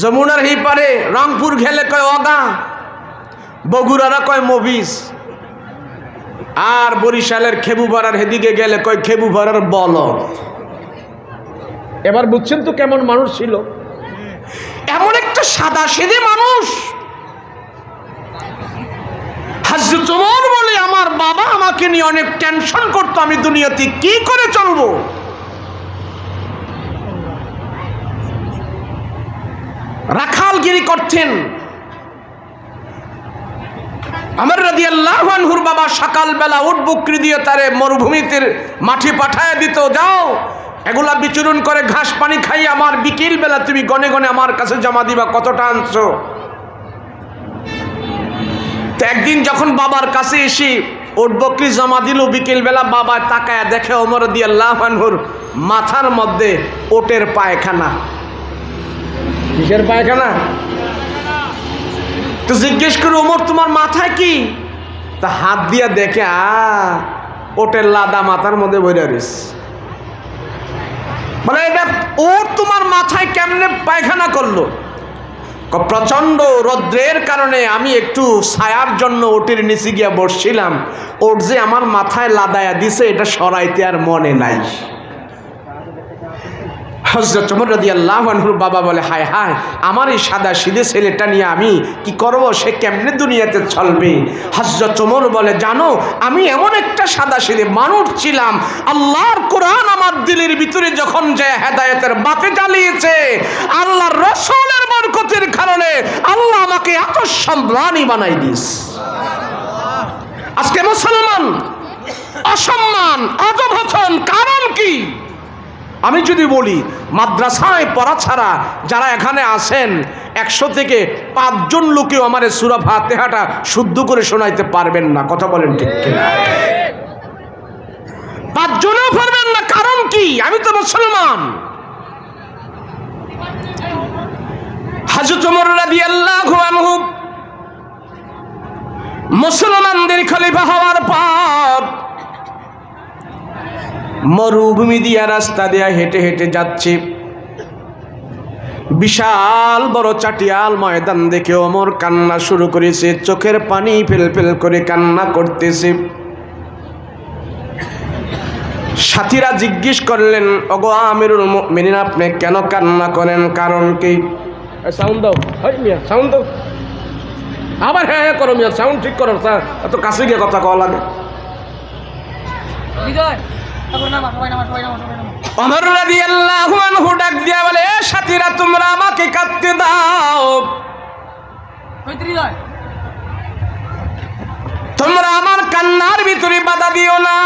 যমুনার হি পারে রংপুর গেলে কয় অগা, বগুড়ারা কয় মবিস, আর বরিশালের খেবু পাড়ার হেদিকে গেলে কয় খেবু পাড়ার বলদ। এবার বুঝছেন তো কেমন মানুষ ছিল। এমন একটা সাদা সিধে মানুষ। হযরত ওমর বলে, আমার বাবা আমাকে নিয়ে অনেক টেনশন করতো, আমি দুনিয়াতে কি করে চলবো। রাখালগিরি করতেন। ওমর রাদিয়াল্লাহু আনহুর বাবা সকালবেলা উট বকরি দিয়ে তারে মরুভূমিতে মাঠে পাঠায় দিত, যাও এগুলা বিচরণ করে ঘাস পানি খাই, আমার বিকেল বেলা তুমি গনে গনে আমার কাছে জমা দিবা কতটা আনছো। তো একদিন যখন বাবার কাছে এসে উট বকরি জমা দিল, বিকেল বেলা বাবা তাকায় দেখে ওমর রাদিয়াল্লাহু আনহুর মাথার মধ্যে ওটের পায়খানা। কিসের পায়খানা? তো জিজ্ঞেস করে, ওমর তোমার মাথায় কি? তা হাত দিয়া দেখে, ওটের লাদা মাথার মধ্যে বইরা রয়েছে। বলে, এটা ওট তোমার মাথায় কেমনে পায়খানা করলো? প্রচন্ড রৌদ্রের কারণে আমি একটু ছায়ার জন্য ওটের নিচে গিয়া বসছিলাম, ওট যে আমার মাথায় লাদায়া দিছে এটা সরাইতে আর মনে নাই। হযরত ওমর রাদিয়াল্লাহু আনহুর বাবা বলে, হায় হায়, আমার এই সাদা সিধে ছেলেটা নিয়ে আমি কি করব, সে কেমনে দুনিয়াতে চলবে। হযরত ওমর বলে, জানো আমি এমন একটা সাদা সিধে মানুষ ছিলাম, আল্লাহর কোরআন আমার দিলের ভিতরে যখন যে হেদায়েতের বাতি জ্বালিয়েছে, আল্লাহর রাসূলের বরকতের কারণে আল্লাহ আমাকে এত সম্মানী বানাই দিস। আজকে মুসলমান অসম্মান অধঃপতন কারণ কি? আমি যদি বলি, মাদ্রাসায় পড়া ছাড়া যারা এখানে আছেন 100 থেকে 5 জন লোকেও আমার সূরা ফাতিহাটা শুদ্ধ করে শোনাইতে পারবেন না। কথা বলেন ঠিক কিনা? 5 জনও পারবেন না। কারণ কি? আমি তো মুসলমান। হযরত ওমর রাদিয়াল্লাহু আনহু মুসলমানদের খলিফা হওয়ার পর মরুভূমি দিয়া রাস্তা দিয়া হেঁটে হেঁটে যাচ্ছে। বিশাল বড় চাটিয়াল ময়দান দেখে ওমর কান্না শুরু করেছে, চোখের পানি ফেল ফেল করে কান্না করতেছে। সাথীরা জিজ্ঞেস করলেন, ওগো আমিরুল মুমিনিন, আপনি কেন কান্না করেন? কারণ কি? সাউন্ড দাও, সাউন্ড দাও। আবার হ্যাঁ হ্যাঁ করো মিয়া, সাউন্ড ঠিক করো। এত কাছে গিয়ে কথা কওয়া লাগে। ওমর রাদিয়াল্লাহু আনহু ডাক দিয়া বলে, সাথীরা তোমরা আমাকে কাঁদতে দাও, তোমরা আমার কান্নার ভিতরে বাধা দিও না।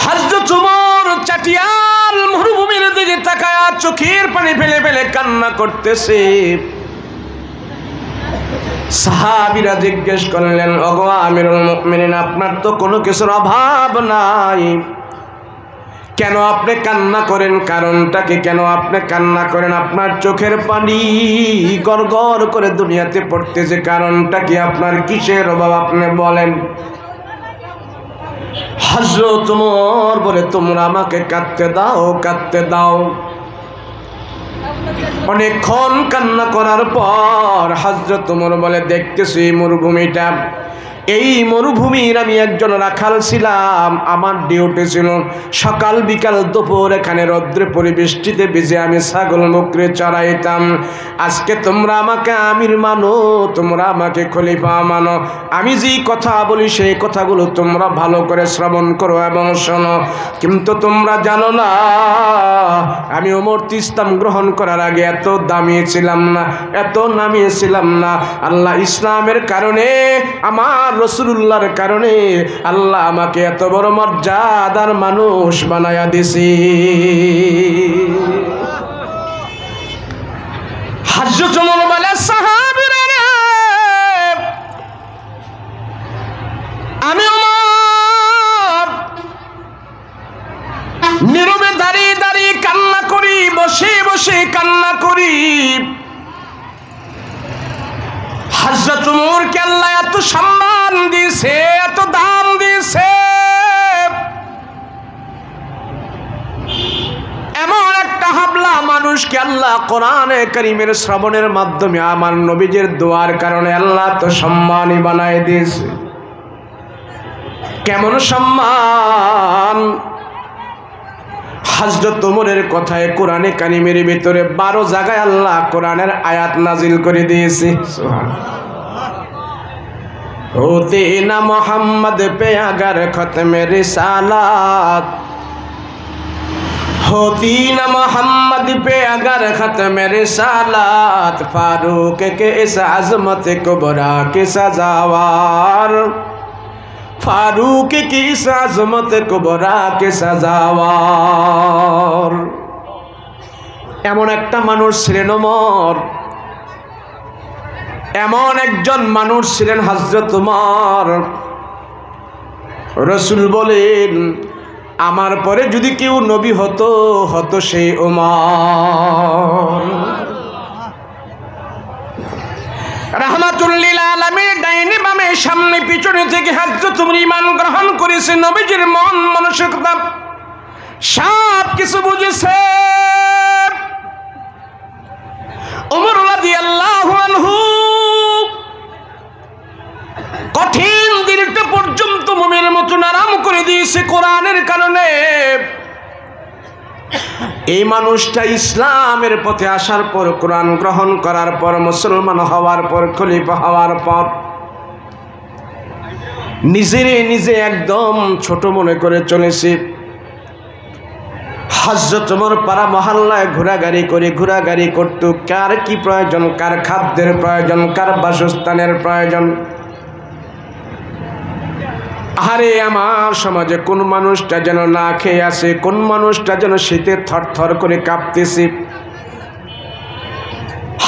হযরত ওমর চাটিয়াল মরুভূমির দিকে তাকায়া চোখের পানি ফেলে ফেলে কান্না করতেছে। সাহাবীরা জিজ্ঞেস করলেন, ওগো আমিরুল মুমিনিন, আপনার তো কোনো কিছুর অভাব নাই, কেন আপনি কান্না করেন? কারণটা কি? কেন আপনি কান্না করেন? আপনার চোখের পানি গড়গড় করে দুনিয়াতে পড়তেছে, কারণটা কি? আপনার কিসের অভাব আপনি বলেন। হযরত ওমর বলে, তোমরা আমাকে কাঁদতে দাও, কাঁদতে দাও। অনেকক্ষণ কান্না করার পর হযরত ওমর বলে, দেখতেছি মরুভূমিটা, এই মরুভূমির আমি একজন রাখাল ছিলাম। আমার ডিউটি ছিল সকাল বিকাল দুপুর এখানে রৌদ্রে পরিবৃষ্টিতে ভিজে আমি ছাগল বকরি চড়াইতাম। আজকে তোমরা আমাকে আমির মানো, তোমরা আমাকে খলিফা মানো, আমি যেই কথা বলি সেই কথাগুলো তোমরা ভালো করে শ্রবণ করো এবং শোনো। কিন্তু তোমরা জানো না, আমি ওমর ইসলাম গ্রহণ করার আগে এত দামিয়েছিলাম না, এত নামিয়েছিলাম না। আল্লাহ ইসলামের কারণে, আমার রাসূলুল্লাহর কারণে আল্লাহ আমাকে এত বড় মর্যাদার মানুষ বানায়া দিছি। হযরত ওমর বলে, সাহাবীরা রে, আমি ওমর নীরবে দাঁড়িয়ে দাঁড়িয়ে কান্না করি, বসে বসে কান্না করি। হযরত ওমরকে আল্লাহ এত সম্মান দিয়েছে, এত দাম দিয়েছে, এমন একটা হাবলা মানুষকে আল্লাহ কোরআনে কারীমের শ্রবণের মাধ্যমে আমার নবীজির দোয়ার কারণে আল্লাহ তো সম্মানী বানায় দিয়েছে। কেমন সম্মান! হযরত ওমরের কথায় কোরআনে কারিমের ভিতরে 12 জায়গায় আল্লাহ কোরআনের আয়াত নাজিল করে দিয়েছে। সুবহানাল্লাহ। होते न मोहम्मद पे अगर खत्म रिसालत, होती न मोहम्मद पे अगर खत्म रिसालत, फारूक के इस अजमत कुबरा के सजावार, फारूक की इस अजमत कुबरा के सजावार। এমন একটা মানুষ ছিলেন ওমর, এমন একজন মানুষ ছিলেন হযরত ওমর। রাসূল বলেন আমার পরে যদি কেউ নবী হতো হতো সেই ওমর। রাহমাতুল লিল আলামিন ডাইনে বামে সামনে পিছনে থেকে হযরত ওমর ঈমান গ্রহণ করেছে, নবীজির মন মানসিকতা সব কিছু বুঝেছে। ওমর রাদিয়াল্লাহু আনহু কঠিন দিনটা পর্যন্ত মুমিনের মতো আরাম করে দিয়েছে কোরআনের কারণে। এই মানুষটা ইসলামের পথে আসার পর, কোরআন গ্রহণ করার পর, মুসলমান হওয়ার পর, খলিফা হওয়ার পর নিজে একদম ছোট মনে করে চলেছে। হযরত ওমর পাড়া মহল্লায় ঘোরাঘুরি করত। কার কি প্রয়োজন, কার খাদ্যের প্রয়োজন, কার বাসস্থানের প্রয়োজন। আরে আমার সমাজে কোন মানুষটা যেন না খেয়ে আছে, কোন মানুষটা যেন শীতে থরথর করে কাঁপতেছে।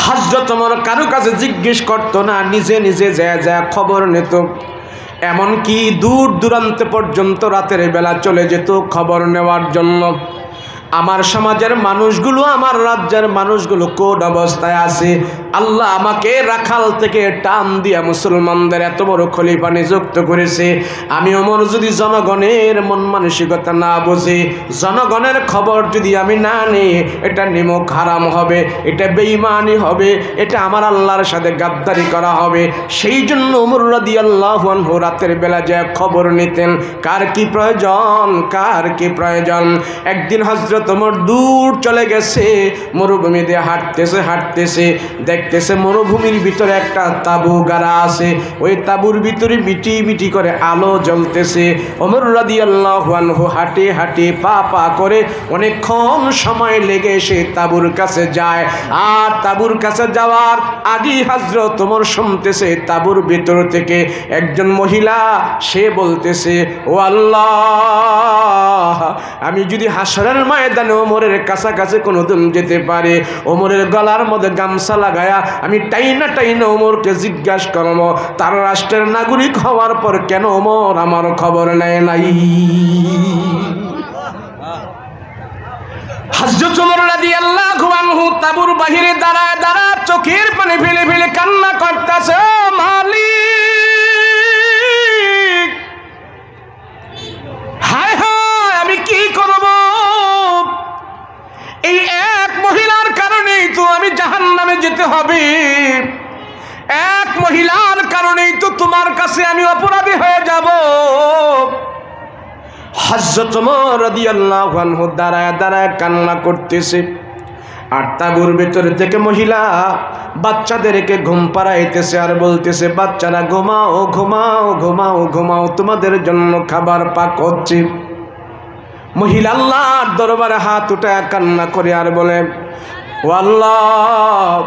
হযরত ওমর কারো কাছে জিজ্ঞেস করতো না, নিজে যা খবর নিত। এমনকি দূর দূরান্ত পর্যন্ত রাতের বেলা চলে যেত খবর নেওয়ার জন্য। আমার সমাজের মানুষগুলো, আমার রাজ্যের মানুষগুলো কোন অবস্থায় আছে। আল্লাহ আমাকে রাখাল থেকে টান দিয়া মুসলমানদের এত বড় খলিফা নিযুক্ত করেছে। আমি ওমর যদি জনগণের মন মানসিকতা না বুঝি, জনগণের খবর যদি আমি না নিই, এটা নিমক হারাম হবে, এটা বেঈমানি হবে, এটা আমার আল্লাহর সাথে গাদ্দারি করা হবে। সেই জন্য ওমর রাদিয়াল্লাহু আনহু রাতের বেলা যে খবর নিতেন, কার কি প্রয়োজন, কার কি প্রয়োজন। একদিন হযরত ওমর দূর চলে গেছে, মরুভূমি দিয়ে হাঁটতেছে, দেখতেছে মরুভূমির ভিতরে একটা তাঁবু গাড়া আছে। ওই তাঁবুর ভিতরে মিটি করে আলো জ্বলতেছে। ওমর রাদিয়াল্লাহু আনহু হাঁটে পা করে অনেকক্ষণ সময় লেগে সে তাঁবুর কাছে যায়। আর তাঁবুর কাছে যাওয়ার আগেই হযরত ওমর শুনতেছে তাঁবুর ভিতর থেকে একজন মহিলা, সে বলতেছে, ও আল্লাহ, আমি যদি হাসরের ময়দানে ওমরের কাছাকাছি কোনোদিন যেতে পারে, ওমরের গলার মধ্যে গামছা লাগায়া আমি টাইনা ওমরকে জিজ্ঞাসা করব, তার রাষ্ট্রের নাগরিক হওয়ার পর কেন ওমর আমার খবর নেয় নাই। হযরত ওমর রাদিয়াল্লাহু আনহু তাঁবুর বাহিরে দাঁড়ায় চোখের পানি ফেলে কান্না করতেছে, মালিক, হায় আমি কি করব? এই এক মহিলার কারণেই তো আমি জাহান্নামে যেতে হবে, এক মহিলার কারণেই তো তোমার কাছে আমি অপরাধী হয়ে যাব। হযরত ওমর রাদিয়াল্লাহু আনহু দাঁড়ায় কান্না করতেছে। আর তাঁবুর ভিতর থেকে মহিলা বাচ্চাদেরকে ঘুম পাড়াইতেছে আর বলতেছে, বাচ্চারা ঘুমাও, তোমাদের জন্য খাবার পাক হচ্ছে। মহিলা আল্লাহর দরবারে হাত উঠায় কান্না করে আর বলে, ও আল্লাহ,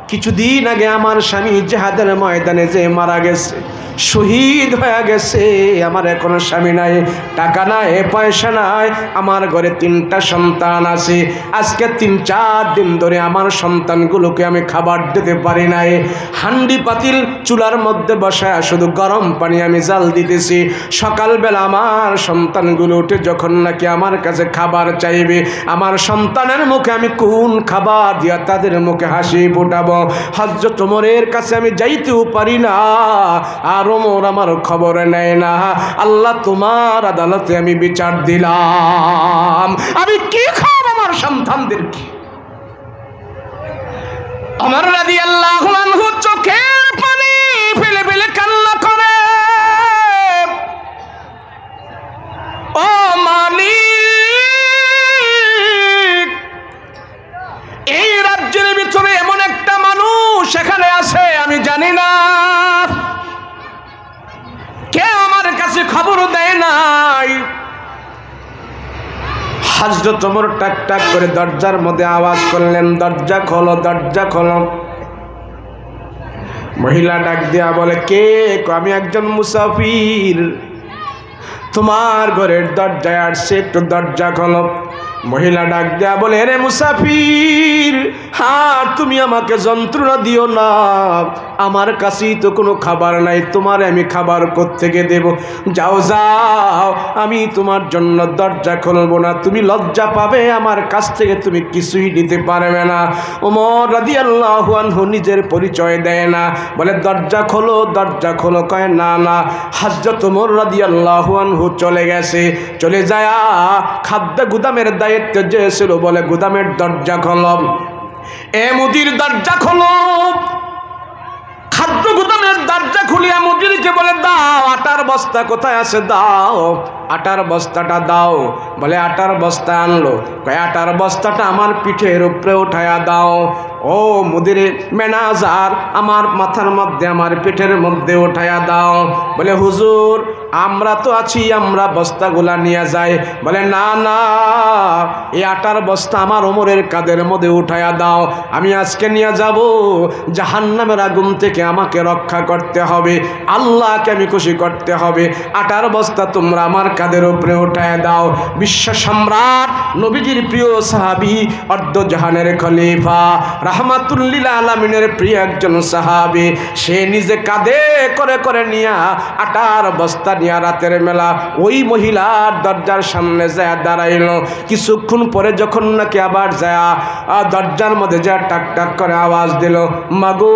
কিছুদিন আগে আমার স্বামী জিহাদের ময়দানে যে মারা গেছে, শহীদ হয়ে গেছে। আমার এখনো স্বামী নাই, টাকা নাই, পয়সা নাই, আমার ঘরে 3টা সন্তান আছে। আজকে 3-4 দিন ধরে আমার সন্তানগুলোকে আমি খাবার দিতে পারি নাই। হান্ডি পাতিল চুলার মধ্যে বসায় শুধু গরম পানি আমি জাল দিতেছি। সকালবেলা আমার সন্তানগুলো উঠে যখন নাকি আমার কাছে খাবার চাইবে, আমার সন্তানের মুখে আমি কোন খাবার দিয়া তাদের মুখে হাসি ফোটাবো? হযরত ওমরের কাছে আমি যাইতেও পারি না, আর ওমর আমার খবর নেয় না। আল্লাহ, তোমার আদালতে আমি বিচার দিলাম, আমি কি খাবো আমার সন্তানদেরকে? ওমর রাদিয়াল্লাহু আনহু চোখের পানি ফেলে কান্না করে, ও মালিক, জানি না, কে আমার কাছে খবর দেয় নাই। হযরত ওমর টাক টাক করে দরজার মধ্যে আওয়াজ করলেন, দরজা খোলো, দরজা খোলো। মহিলা ডাক দিয়া বলে, কে? আমি একজন মুসাফির, তোমার ঘরের দরজায় আসছে, একটু দরজা খোলো। মহিলা ডাক দেয়া বলে, রে মুসাফির, হ্যাঁ তুমি আমাকে যন্ত্রণা দিও না, আমার কাছেই তো কোনো খাবার নাই, তোমার আমি খাবার কোত্থেকে দেব? যাও যাও, আমি তোমার জন্য দরজা খুলবো না, তুমি লজ্জা পাবে, আমার কাছ থেকে তুমি কিছুই নিতে পারবে না। ওমর রাদিয়াল্লাহু আনহু নিজের পরিচয় দেয় না, বলে দরজা খোলো, দরজা খোলো। কয় না না। হযরত ওমর রাদিয়াল্লাহু আনহু চলে গেছে, চলে যায় খাদ্য গুদামের দায়িত্ব যে ছিল, বলে গুদামের দরজা খোলো, এ মুদির দরজা খোলো। খাদ্য গুদামের দরজা খুলিয়া মুদিরকে বলে, দাও আটার বস্তা কোথায় আছে, দাও আটার বস্তাটা দাও। বলে আটার বস্তা আনলো। কয় আটার বস্তাটা আমার পিঠের উপরে উঠায়া দাও। ও মুদির ম্যানেজার, আমার মাথার মধ্যে, আমার পিঠের মধ্যে উঠায়া দাও। বলে হুজুর আমরা তো আছি, আমরা বস্তাগুলা নিয়ে যাই। বলে না না, এই আটার বস্তা আমার ওমরের কাঁধের মধ্যে উঠায়া দাও, আমি আজকে নিয়ে যাব, জাহান্নামের আগুন থেকে আমাকে রক্ষা করতে হবে, আল্লাহকে আমি খুশি করতে হবে, আটার বস্তা তোমরা আমার কাঁধের উপরে উঠায়া দাও। বিশ্ব সম্রাট নবীজির প্রিয় সাহাবী, অর্ধ জাহানের খলিফা, রাহমাতুল লিল আলামিনের প্রিয় একজন সাহাবী, সে নিজে কাঁধে করে করে নিয়া আটার বস্তা নিয়া রাতের মেলা ওই মহিলার দরজার সামনে যায় দাঁড়াইল। কিছুক্ষণ পরে যখন নাকি আবার যায় দরজার মধ্যে যা টাক টাক করে আওয়াজ দিল, মাগো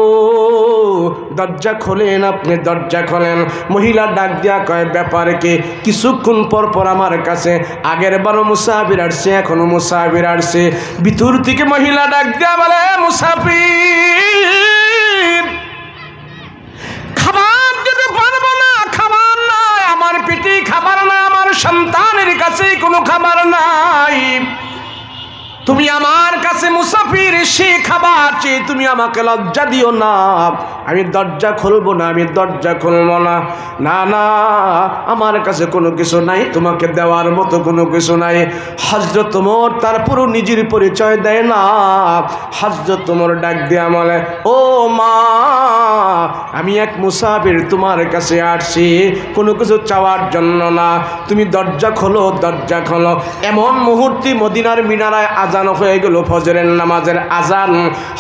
দরজা খোলেন, আপনি দরজা খোলেন। মহিলা ডাক দিয়া কয়, ব্যাপার কি? কিছুক্ষণ পর পর আমার কাছে আগের বারও মুসাফির আসছে, এখনো মুসাফির আসছে। ভিতর থেকে মহিলা ডাক দিয়া বলে, মুসাফির খাবার দিতে পারবো না, খাবার নাই, আমার পেটে খাবার না, আমার সন্তানের কাছে কোনো খাবার নাই, তুমি আমার কাছে মুসাফির, সে খাবার চেয়ে তুমি আমাকে লজ্জা দিও না, আমি দরজা খুলবো না, আমি দরজা খুলবো না। না না, আমার কাছে কোনো কিছু নাই, তোমাকে দেওয়ার মতো কোনো কিছু নাই। হযরত ওমর তারপরও নিজের পরিচয় দেয় না। হযরত ওমর ডাক দিয়া বলে, ও মা, আমি এক মুসাফির, তোমার কাছে আসছি কোনো কিছু চাওয়ার জন্য না, তুমি দরজা খোলো, দরজা খোলো। এমন মুহূর্তে মদিনার মিনারায় আজান হয়ে গেল, ফজরের নামাজের আজান।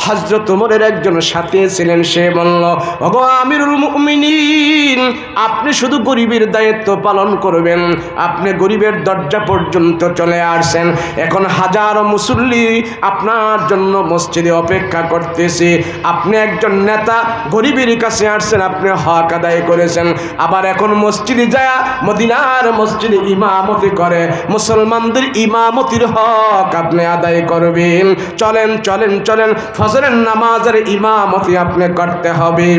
হযরত ওমরের একজন সাথী ছিলেন, সে বলল, ওগো আমিরুল মুমিনিন, আপনি শুধু গরিবের দায়িত্ব পালন করবেন, আপনি গরিবের দরজা পর্যন্ত চলে আসছেন, এখন হাজারো মুসল্লি আপনার জন্য মসজিদে অপেক্ষা করতেছে, আপনি একজন নেতা, গরিবের কাছে আসছেন, আপনি হক আদায় করেছেন, আবার এখন মসজিদে যায় মদিনার মসজিদে ইমামতি করে, মুসলমানদের ইমামতির হক আপনি আদায় করবেন। চলেন চলেন চলেন, ফজরের নামাজের ইমামতি আপনি করতে হবে।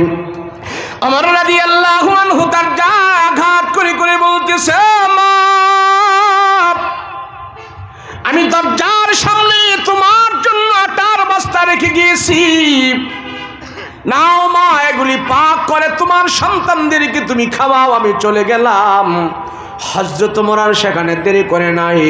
ওমর রাদিয়াল্লাহু আনহু তার আঘাত করে করে বলতেছে, মা, আমি দরজার সামনে তোমার জন্য আটার বস্তা রেখে গিয়েছি, নাও মা, এগুলি পাক করে তোমার সন্তানদেরকে তুমি খাওয়াও, আমি চলে গেলাম। হযরত ওমর সেখানে দেরি করে নাই,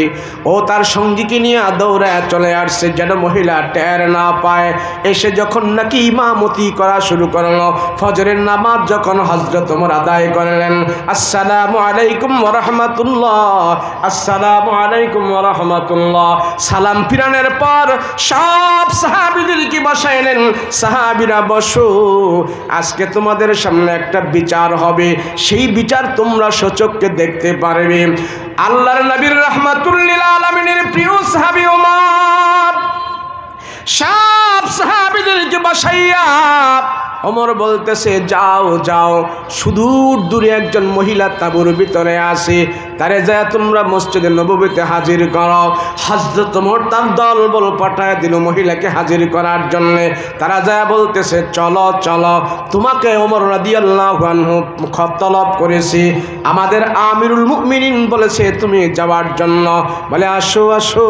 ও তার সঙ্গীকে নিয়ে দৌড়ায় চলে আসছে যেন মহিলা টের না পায়। এসে যখন নাকি ইমামতি করা শুরু করলো, ফজরের নামাজ যখন হযরত ওমর আদায় করলেন, আসসালামু আলাইকুম ওয়া রাহমাতুল্লাহ, আসসালামু আলাইকুম ওয়া রাহমাতুল্লাহ, সালাম ফিরানোর পর সব সাহাবীদেরকে বসাইলেন, সাহাবীরা বসো, আজকে তোমাদের সামনে একটা বিচার হবে, সেই বিচার তোমরা সচক্ষে দেখতে পারবে। আল্লাহর নবীর রাহমাতুল লিল আলামিনের প্রিয় সাহাবী ওমর সব সাহাবীদেরকে বসাইয়া ওমর বলতেছে, যাও যাও, সুদূর দূরে একজন মহিলা তাঁবুর ভিতরে আসে, তারে যায় তোমরা মসজিদে নববীতে হাজির করো। হযরত ওমর তার দল বল পাঠায় দিল মহিলাকে হাজির করার জন্য। তারা যায় বলতেছে, চলো চলো, তোমাকে ওমর রাদিয়াল্লাহু আনহু তলব করেছি, আমাদের আমিরুল মুমিনিন বলেছে তুমি যাওয়ার জন্য। বলে আসো আসো।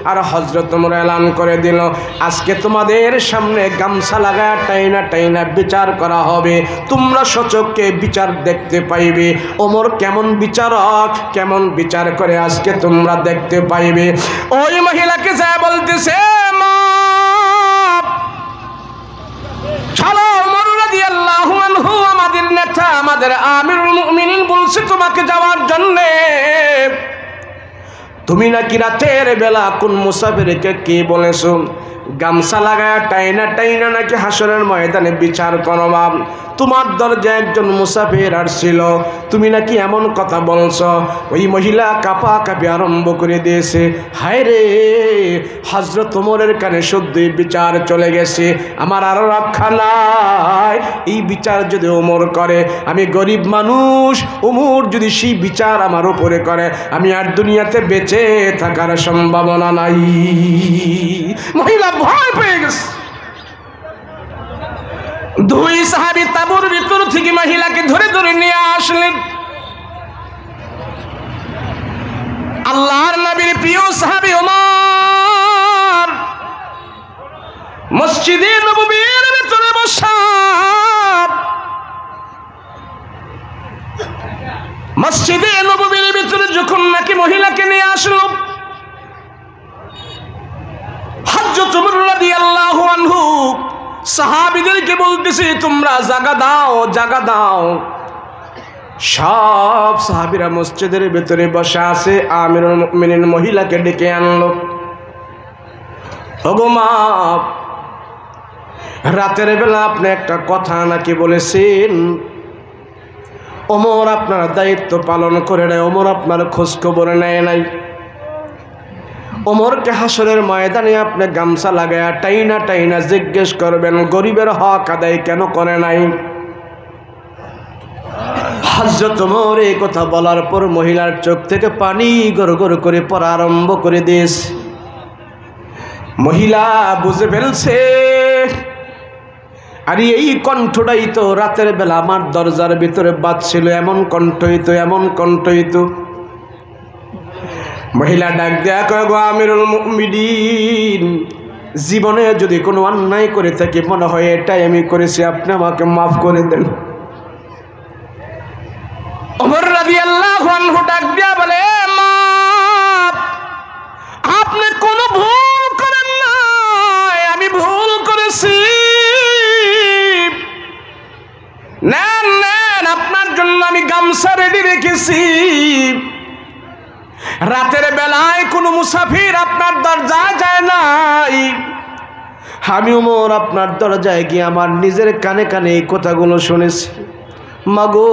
আর হযরত ওমর এলান করে দিল, আজকে তোমাদের সামনে গাম গামছা লাগায়া টাইনা টাইনা বিচার করা হবে। তোমরা সচক্ষে বিচার দেখতে পাইবে। ওমর কেমন বিচারক, কেমন বিচার করে আজকে তোমরা দেখতে পাইবে। ওই মহিলাকে যা বলতেছে, মা চলো, ওমর রাদিয়াল্লাহু আনহু আমাদের নেতা, আমাদের আমিরুল মুমিনিন বলছে তোমাকে যাওয়ার জন্যে। তুমি নাকি রাতের বেলা কোন মুসাফিরকে কি বলেছো গামছা লাগায় টাইনা টাইনা নাকি হাসরের ময়দানে বিচার করবা। তোমার দরজায় একজন মুসাফির আসছিল, তুমি নাকি এমন কথা বলছো। ওই মহিলা কাঁপা কাঁপি আরম্ভ করে দিয়েছে, হায় রে, হযরত ওমরের কানে শুদ্ধই বিচার চলে গেছে, আমার আরো রক্ষা নাই। এই বিচার যদি ওমর করে, আমি গরিব মানুষ, ওমর যদি সেই বিচার আমার উপরে করে, আমি আর দুনিয়াতে বেঁচে থাকার সম্ভাবনা নাই। মহিলা ভয় পেয়ে গেছে। দুই সাহাবী তাঁবুর ভিতর থেকে মহিলাকে ধরে ধরে নিয়ে আসলেন। আল্লাহর নবীর প্রিয় সাহাবী ওমর মসজিদে নববীর ভিতরে বসা, মসজিদে নববীর ভিতরে যখন নাকি মহিলাকে নিয়ে আসলো, হযরত ওমর রাদিয়াল্লাহু আনহু সাহাবীদেরকে বলতেছে, তোমরা জায়গা দাও, জায়গা দাও। সব সাহাবীরা মসজিদের ভিতরে বসা আছে। আমিরুল মুমিনিন মহিলাকে ডেকে আনলো। ওগো মা, রাতের বেলা আপনি একটা কথা নাকি বলেছেন, ওমর আপনার দায়িত্ব পালন করে নেয়, ওমর আপনার খোঁজ খবর নেয় নাই। ওমরকে হাসরের ময়দানে আপনি গামছা লাগায়া টাইনা টাইনা জিজ্ঞেস করবেন, গরিবের হক আদায় কেন করে নাই। হযরত ওমর এই কথা বলার পর মহিলার চোখ থেকে পানি গড় গড় করে পড়া আরম্ভ করে দিয়েছে। মহিলা বুঝে ফেলছে, আর এই কণ্ঠটাই তো রাতের বেলা আমার দরজার ভিতরে বাজছিল, এমন কণ্ঠই তো, এমন কণ্ঠই তো। মহিলা ডাক দেয়া কয়, গো আমিরুল মুমিনিন, জীবনে যদি কোনো অন্যায় করে থাকি, মনে হয় এটাই আমি করেছি, আপনি আমাকে মাফ করে দেন। ওমর রাদিয়াল্লাহু আনহু ডাক দেয়া বলে, মা আপনি কোনো ভুল করেন নাই, আমি ভুল করেছি। নেন নেন, আপনার জন্য আমি গামছা রেডি রেখেছি। রাতের বেলায় কোনো মুসাফির আপনার দরজায় যায় নাই, আমি ওমর আপনার দরজায় গিয়ে আমার নিজের কানে কানে এই কথাগুলো শুনেছি। মাগো,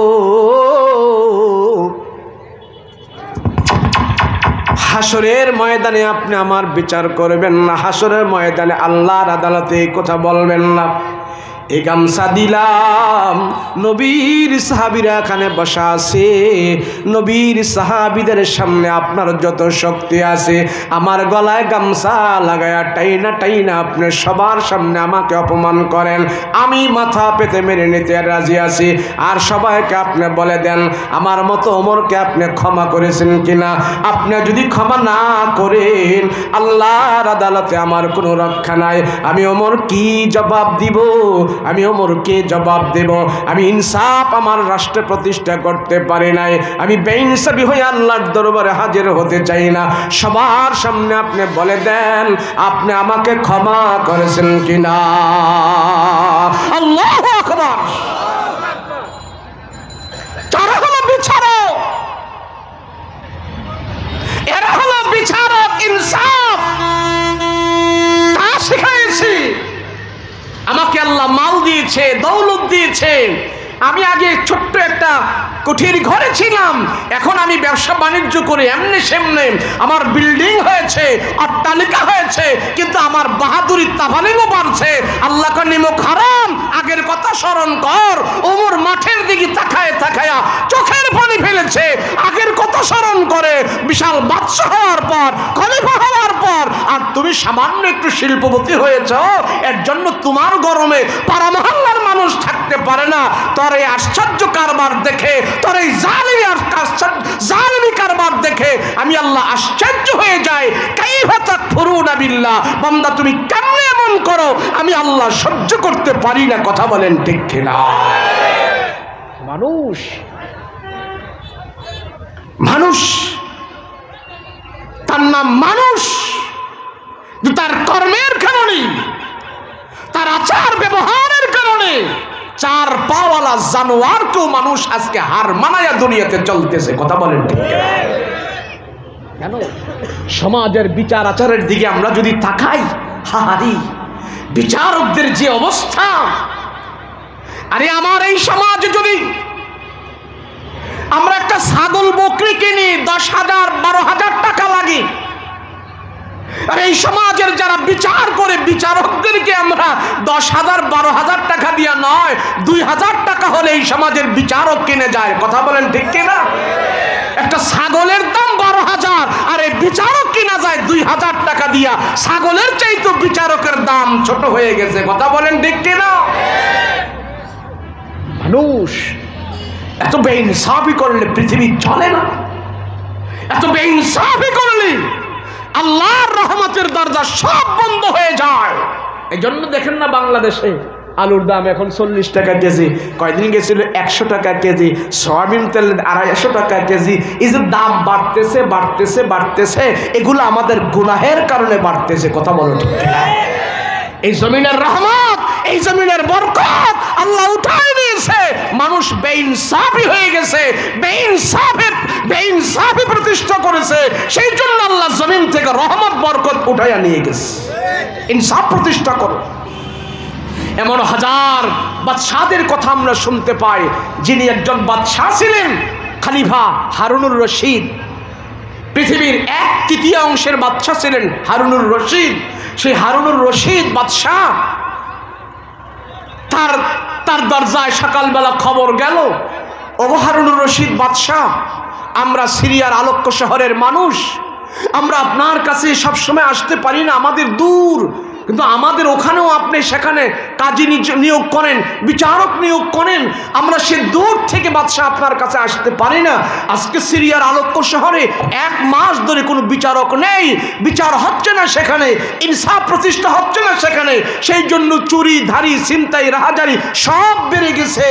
হাসরের ময়দানে আপনি আমার বিচার করবেন না, হাসরের ময়দানে আল্লাহর আদালতে এই কথা বলবেন না। এই গামছা দিলাম, নবীর সাহাবীরা এখানে বসা আছে, নবীর সাহাবীদের সামনে আপনার যত শক্তি আছে, আমার গলায় গামছা লাগায়া টাইনা টাইনা আপনি সবার সামনে আমাকে অপমান করেন, আমি মাথা পেতে মেনে নিতে রাজি আছি। আর সবাইকে আপনি বলে দেন, আমার মতো ওমরকে আপনি ক্ষমা করেছেন কিনা। আপনি যদি ক্ষমা না করেন, আল্লাহর আদালতে আমার কোনো রক্ষা নাই। আমি ওমর কি জবাব দিব, আমি ওমরকে জবাব দেব। আমি ইনসাফ আমার রাষ্ট্রে প্রতিষ্ঠা করতে পারি নাই, আমি বেইনসাফি হয়ে আল্লাহর দরবারে হাজির হতে চাই না। সবার সামনে আপনি বলে দেন, আপনি আমাকে ক্ষমা করেছেন কিনা। আল্লাহু আকবার। তারা হলো বিচারক, এরা হলো বিচারক, ইনসাফ তা শিখাইছি। আমাকে আল্লাহ মাল দিয়েছে, দৌলত দিয়েছে। আমি আগে ছোট্ট একটা কুঠির ঘরে ছিলাম, এখন আমি ব্যবসা বাণিজ্য করে এমনি সেমনে আমার বিল্ডিং হয়েছে, অট্টালিকা হয়েছে, কিন্তু আমার বাহাদুরি তাফালিংও বাড়ছে। আল্লাহ নিমুখ হারাম, আগের কথা স্মরণ কর। ওমর মাঠের দিকে তাকায় তাকায়া চোখের পানি ফেলেছে, আগের কথা স্মরণ করে। বিশাল বাদশা হওয়ার পর, খলিফা হওয়ার পর, আর তুমি সামান্য একটু শিল্পপতি হয়েছ, এর জন্য তোমার গরমে পাড়া মহল্লার মানুষ থাকতে পারে না। তোর এই আশ্চর্য কারবার দেখে, তোর এই জালিমি কারবার দেখে আমি আল্লাহ আশ্চর্য হয়ে যাই। কাইফা তাকফুরুনা বিল্লাহ, বান্দা তুমি কেমনে এমন করো, আমি আল্লাহ সহ্য করতে পারি না। কথা বলেন ঠিক কিনা? মানুষ মানুষ তার নাম মানুষ, তার কর্মের কারণে, তার আচার ব্যবহারের কারণে চার পাওয়ালা জানোয়ারকেও মানুষ আজকে হার মানায়া দুনিয়াতে চলতেছে। কথা বলেন ঠিক কিনা? কেন? সমাজের বিচার আচারের দিকে আমরা যদি তাকাই, হাহারি বিচারকদের যে অবস্থা! আরে আমার এই সমাজে যদি আমরা একটা ছাগল বকরি কিনি 10,000 12,000 টাকা লাগে, আর এই সমাজের যারা বিচার করে বিচারকদেরকে আমরা 10,000 12,000 টাকা দিয়া নয়, 2,000 টাকা হলে এই সমাজের বিচারক কিনে যায়। কথা বলেন ঠিক কিনা? একটা ছাগলের দাম 12,000 আর এই বিচারক কিনা যায় 2,000 টাকা দিয়া। ছাগলের চাইতে বিচারকের দাম ছোট হয়ে গেছে। কথা বলেন ঠিক কিনা? মানুষ এত বেইনসাফি করলে পৃথিবী চলে না। এত বেইনসাফি করলে আল্লাহর রহমতের দরজা সব বন্ধ হয়ে যায়। এই জন্য দেখেন না বাংলাদেশে আলুর দাম এখন 40 টাকা কেজি, কয়দিন গেছিল 100 টাকা কেজি, সয়াবিন তেল 250 টাকা কেজি। এই যে দাম বাড়তেছে বাড়তেছে বাড়তেছে, এগুলো আমাদের গুনাহের কারণে বাড়তেছে। কথা বলো ঠিক কিনা? এই জমিনের রহমত, এই জমিনের বরকত আল্লাহ উঠায় নিয়েছে। মানুষ বেইনসাফি হয়ে গেছে, বেইনসাফি প্রতিষ্ঠা করেছে। সেই জন্য আল্লাহ জমিন থেকে রহমত বরকত উঠাইয়া নিয়ে গেছে। ইনসাফ প্রতিষ্ঠা করো। এমন হাজার বাদশাদের কথা আমরা শুনতে পাই, যিনি একজন বাদশাহ ছিলেন, খলিফা হারুনুর রশিদ। পৃথিবীর 1/3 বাদশাহ ছিলেন হারুনুর রশিদ। সেই হারুনুর রশিদ বাদশাহ, তার দরজায় সকালবেলা খবর গেল, ওগো হারুনুর রশিদ বাদশাহ, আমরা সিরিয়ার আলোক্য শহরের মানুষ, আমরা আপনার কাছে সবসময় আসতে পারি না, আমাদের দূর, কিন্তু আমাদের ওখানেও আপনি সেখানে কাজী নিয়োগ করেন, বিচারক নিয়োগ করেন, আমরা সে দূর থেকে বাদশাহ আপনার কাছে আসতে পারি না। আজকে সিরিয়ার আলোক্য শহরে 1 মাস ধরে কোনো বিচারক নেই, বিচার হচ্ছে না সেখানে, ইনসাফ প্রতিষ্ঠা হচ্ছে না সেখানে। সেই জন্য চুরি ধারি ছিনতাই রাহাজারি সব বেড়ে গেছে।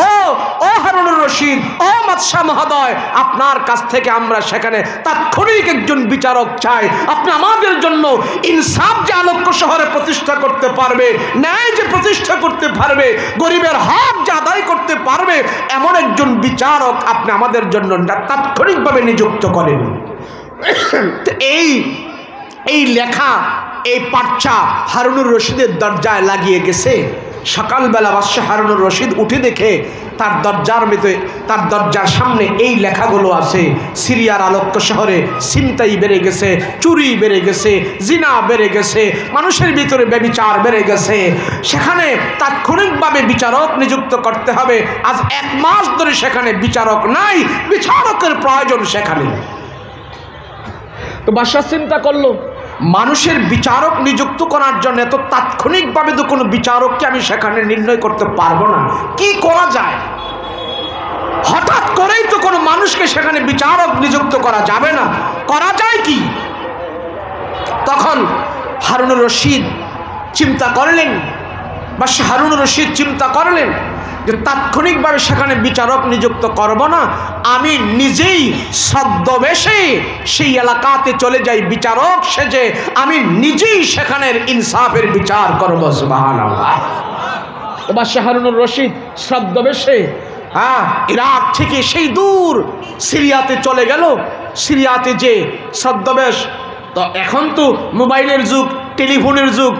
ও হারুনুর রশিদ, ও বাদশাহ মহোদয়, আপনার কাছ থেকে আমরা সেখানে তাৎক্ষণিক একজন বিচারক চাই। আপনি আমাদের জন্য ইনসাফ যে আলোক্য শহরে প্রতিষ্ঠা করতে পারবে, ন্যায় যে প্রতিষ্ঠা করতে পারবে, গরিবের হক যে আদায় করতে পারবে, এমন একজন বিচারক আপনি আমাদের জন্য তাৎক্ষণিকভাবে নিযুক্ত করেন। এই লেখা, এই পাঠটা হারুনুর রশিদের দরজায় লাগিয়ে গেছে। সকালবেলা বাদশাহ হারুনুর রশিদ উঠে দেখে তার দরজার সামনে এই লেখাগুলো আছে, সিরিয়ার আলোক্য শহরে ছিনতাই বেড়ে গেছে, চুরি বেড়ে গেছে, জিনা বেড়ে গেছে, মানুষের ভিতরে ব্যভিচার বেড়ে গেছে, সেখানে তাৎক্ষণিকভাবে বিচারক নিযুক্ত করতে হবে। আজ 1 মাস ধরে সেখানে বিচারক নাই, বিচারকের প্রয়োজন সেখানে। তো বাদশাহ চিন্তা করলো, মানুষের বিচারক নিযুক্ত করার জন্য এত তাৎক্ষণিকভাবে তো কোনো বিচারককে আমি সেখানে নির্ণয় করতে পারবো না, কি করা যায়? হঠাৎ করেই তো কোনো মানুষকে সেখানে বিচারক নিযুক্ত করা যাবে না, করা যায় কি? তখন হারুনুর রশিদ চিন্তা করলেন, বাদশাহ হারুনুর রশিদ চিন্তা করলেন যে তাৎক্ষণিকভাবে সেখানে বিচারক নিযুক্ত করব না, আমি নিজেই ছদ্মবেশে সেই এলাকাতে চলে যাই, বিচারক সেজে আমি নিজেই সেখানের ইনসাফের বিচার করব। সুবহানাল্লাহ। বাদশাহ হারুনুর রশিদ ছদ্মবেশে ইরাক থেকে সেই দূর সিরিয়াতে চলে গেল। সিরিয়াতে যে ছদ্মবেশ, তো এখন তো মোবাইলের যুগ, টেলিফোনের যুগ,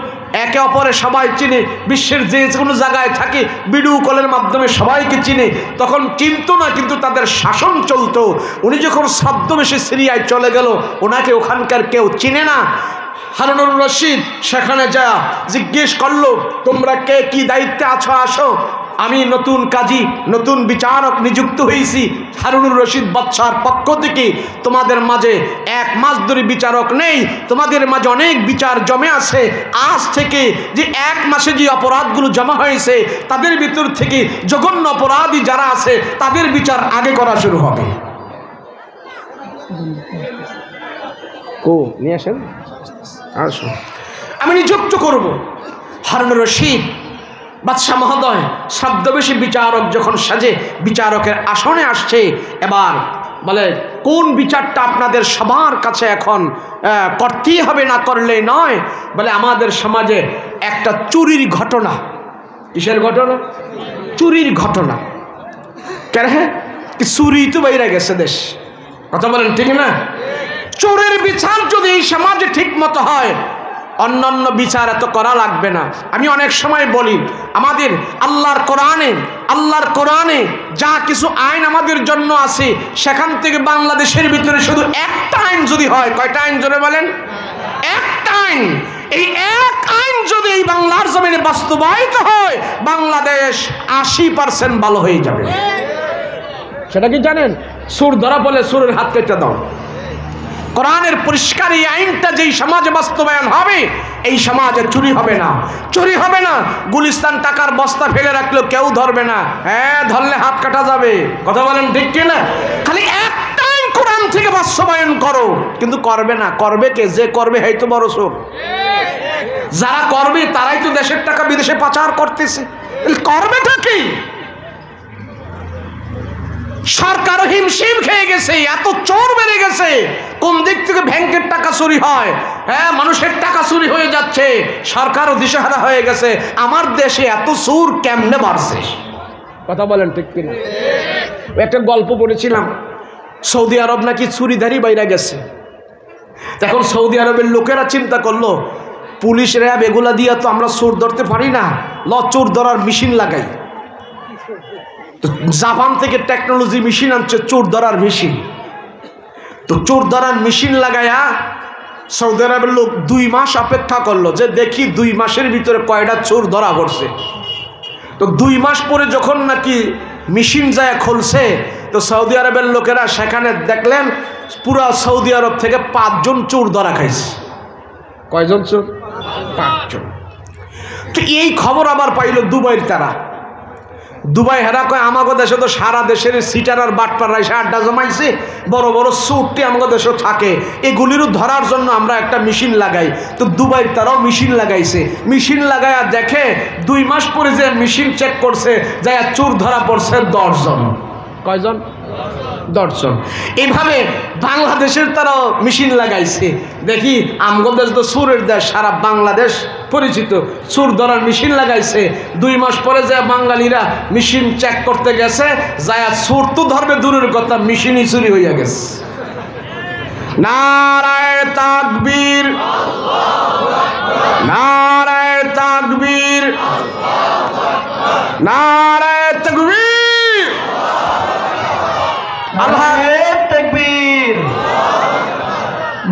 একে অপরে সবাই চিনে, বিশ্বের যে কোনো জায়গায় থাকে ভিডিও কলের মাধ্যমে সবাইকে চিনে। তখন চিনতো না, কিন্তু তাদের শাসন চলতো। উনি যখন ছদ্মবেশে সিরিয়ায় চলে গেল, ওনাকে ওখানকার কেউ চিনে না। হারুনুর রশিদ সেখানে যা জিজ্ঞেস করলো, তোমরা কে কি দায়িত্বে আছো, আসো, আমি নতুন কাজী, নতুন বিচারক নিযুক্ত হয়েছি হারুনুর রশিদ বাদশার পক্ষ থেকে। তোমাদের মাঝে 1 মাস ধরে বিচারক নেই, তোমাদের মাঝে অনেক বিচার জমে আছে। আজ থেকে যে 1 মাসে যে অপরাধগুলো জমা হয়েছে, তাদের ভিতর থেকে জঘন্য অপরাধী যারা আছে তাদের বিচার আগে করা শুরু হবে। নিয়ে আসেন। আমি নিযুক্ত করব। হারুন রশিদ বাদশাহ মহোদয় শব্দবেশী বিচারক যখন সাজে বিচারকের আসনে আসছে, এবার বলে কোন বিচারটা আপনাদের সবার কাছে এখন করতেই হবে, না করলে নয়। বলে আমাদের সমাজে একটা চুরির ঘটনা। কিসের ঘটনা? চুরির ঘটনা। কেন? হ্যাঁ, চুরি তো বাইরে গেছে দেশ, কথা বলেন ঠিক না? চোরের বিচার যদি এই সমাজে ঠিক মতো হয়, অন্যান্য বিচার এত করা লাগবে না। আমি অনেক সময় বলি, আমাদের আল্লাহর কোরআনে যা কিছু আইন আমাদের জন্য আছে, সেখান থেকে বাংলাদেশের ভিতরে শুধু একটা আইন যদি হয়, কয়টা আইন জোরে বলেন? একটা আইন। এই এক আইন যদি এই বাংলার জমিনে বাস্তবায়িত হয়, বাংলাদেশ 80% ভালো হয়ে যাবে। সেটা কি জানেন? সুর ধরা বলে সুরের হাত কেটে দাও। কোরআনের পরিষ্কার এই আইনটা যেই সমাজে বাস্তবায়ন হবে, এই সমাজে চুরি হবে না, চুরি হবে না। গুলিস্তান টাকার বস্তা ফেলে রাখলেও কেউ ধরবে না। হ্যাঁ, ধরলে হাত কাটা যাবে, কথা বলেন ঠিক কিনা? খালি একটা আইন কোরআন থেকে বাস্তবায়ন করো, কিন্তু করবে না। করবে কে? যে করবে এই তো বড় চোর। যারা করবে তারাই তো দেশের টাকা বিদেশে পাচার করতেছে। করবেটা কি? সরকার হিমশিম খেয়ে গেছে, এত চোর বেড়ে গেছে। কোন দিক থেকে ব্যাংকের টাকা চুরি হয়, হ্যাঁ, মানুষের টাকা চুরি হয়ে যাচ্ছে, সরকারও দিশেহারা হয়ে গেছে। আমার দেশে এত চোর কেমনে বাড়ছে? কথা বলেন ঠিক কিনা? একটা গল্প পড়েছিলাম, সৌদি আরব নাকি চুরিধারি বাইরে গেছে। এখন সৌদি আরবের লোকেরা চিন্তা করলো, পুলিশ র্যাব এগুলা দিয়ে তো আমরা চোর ধরতে পারি না, চোর ধরার মেশিন লাগাই। জাপান থেকে টেকনোলজি মেশিন আনছে, চোর ধরার মেশিন। তো চোর ধরার মেশিন লাগায়া সৌদি আরবের লোক 2 মাস অপেক্ষা করলো, যে দেখি 2 মাসের ভিতরে কয়টা চোর ধরা পড়ছে। তো 2 মাস পরে যখন নাকি মেশিন যায় খুলছে, তো সৌদি আরবের লোকেরা সেখানে দেখলেন পুরা সৌদি আরব থেকে 5 জন চোর ধরা খাইছে। কয়জন চোর? 5 জন। তো এই খবর আবার পাইল দুবাইয়ের তারা। দুবাই হেরা কয়, আমাগো দেশে তো সারা দেশের সিটার আর বাটপাড়া এসে আড্ডা জমাইছে, বড় বড় চোরটি আমাগো দেশে থাকে, এগুলিরও ধরার জন্য আমরা একটা মেশিন লাগাই। তো দুবাইয়ের তারাও মেশিন লাগাইছে। মেশিন লাগাইয়া দেখে 2 মাস পরে যে মেশিন চেক করছে, যাই চোর ধরা পড়ছে 10 জন। কয়জন? 10 জন। এইভাবে বাংলাদেশের তারাও মেশিন লাগাইছে। দেখি আমগো দেশ তো চোরের দেশ, সারা বাংলাদেশ পরিচিত, চোর ধরার মেশিন লাগাইছে। 2 মাস পরে যায় বাঙালিরা মেশিন চেক করতে গেছে, যায় চোর তো ধরবে দূরের কথা, মেশিনই চুরি হইয়া গেছে। নারায়ে তাকবীর, নারায়ে তাকবীর, নারায়ে তাকবীর, আল্লাহু তাকবীর,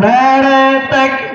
নারায়ে তাকবীর।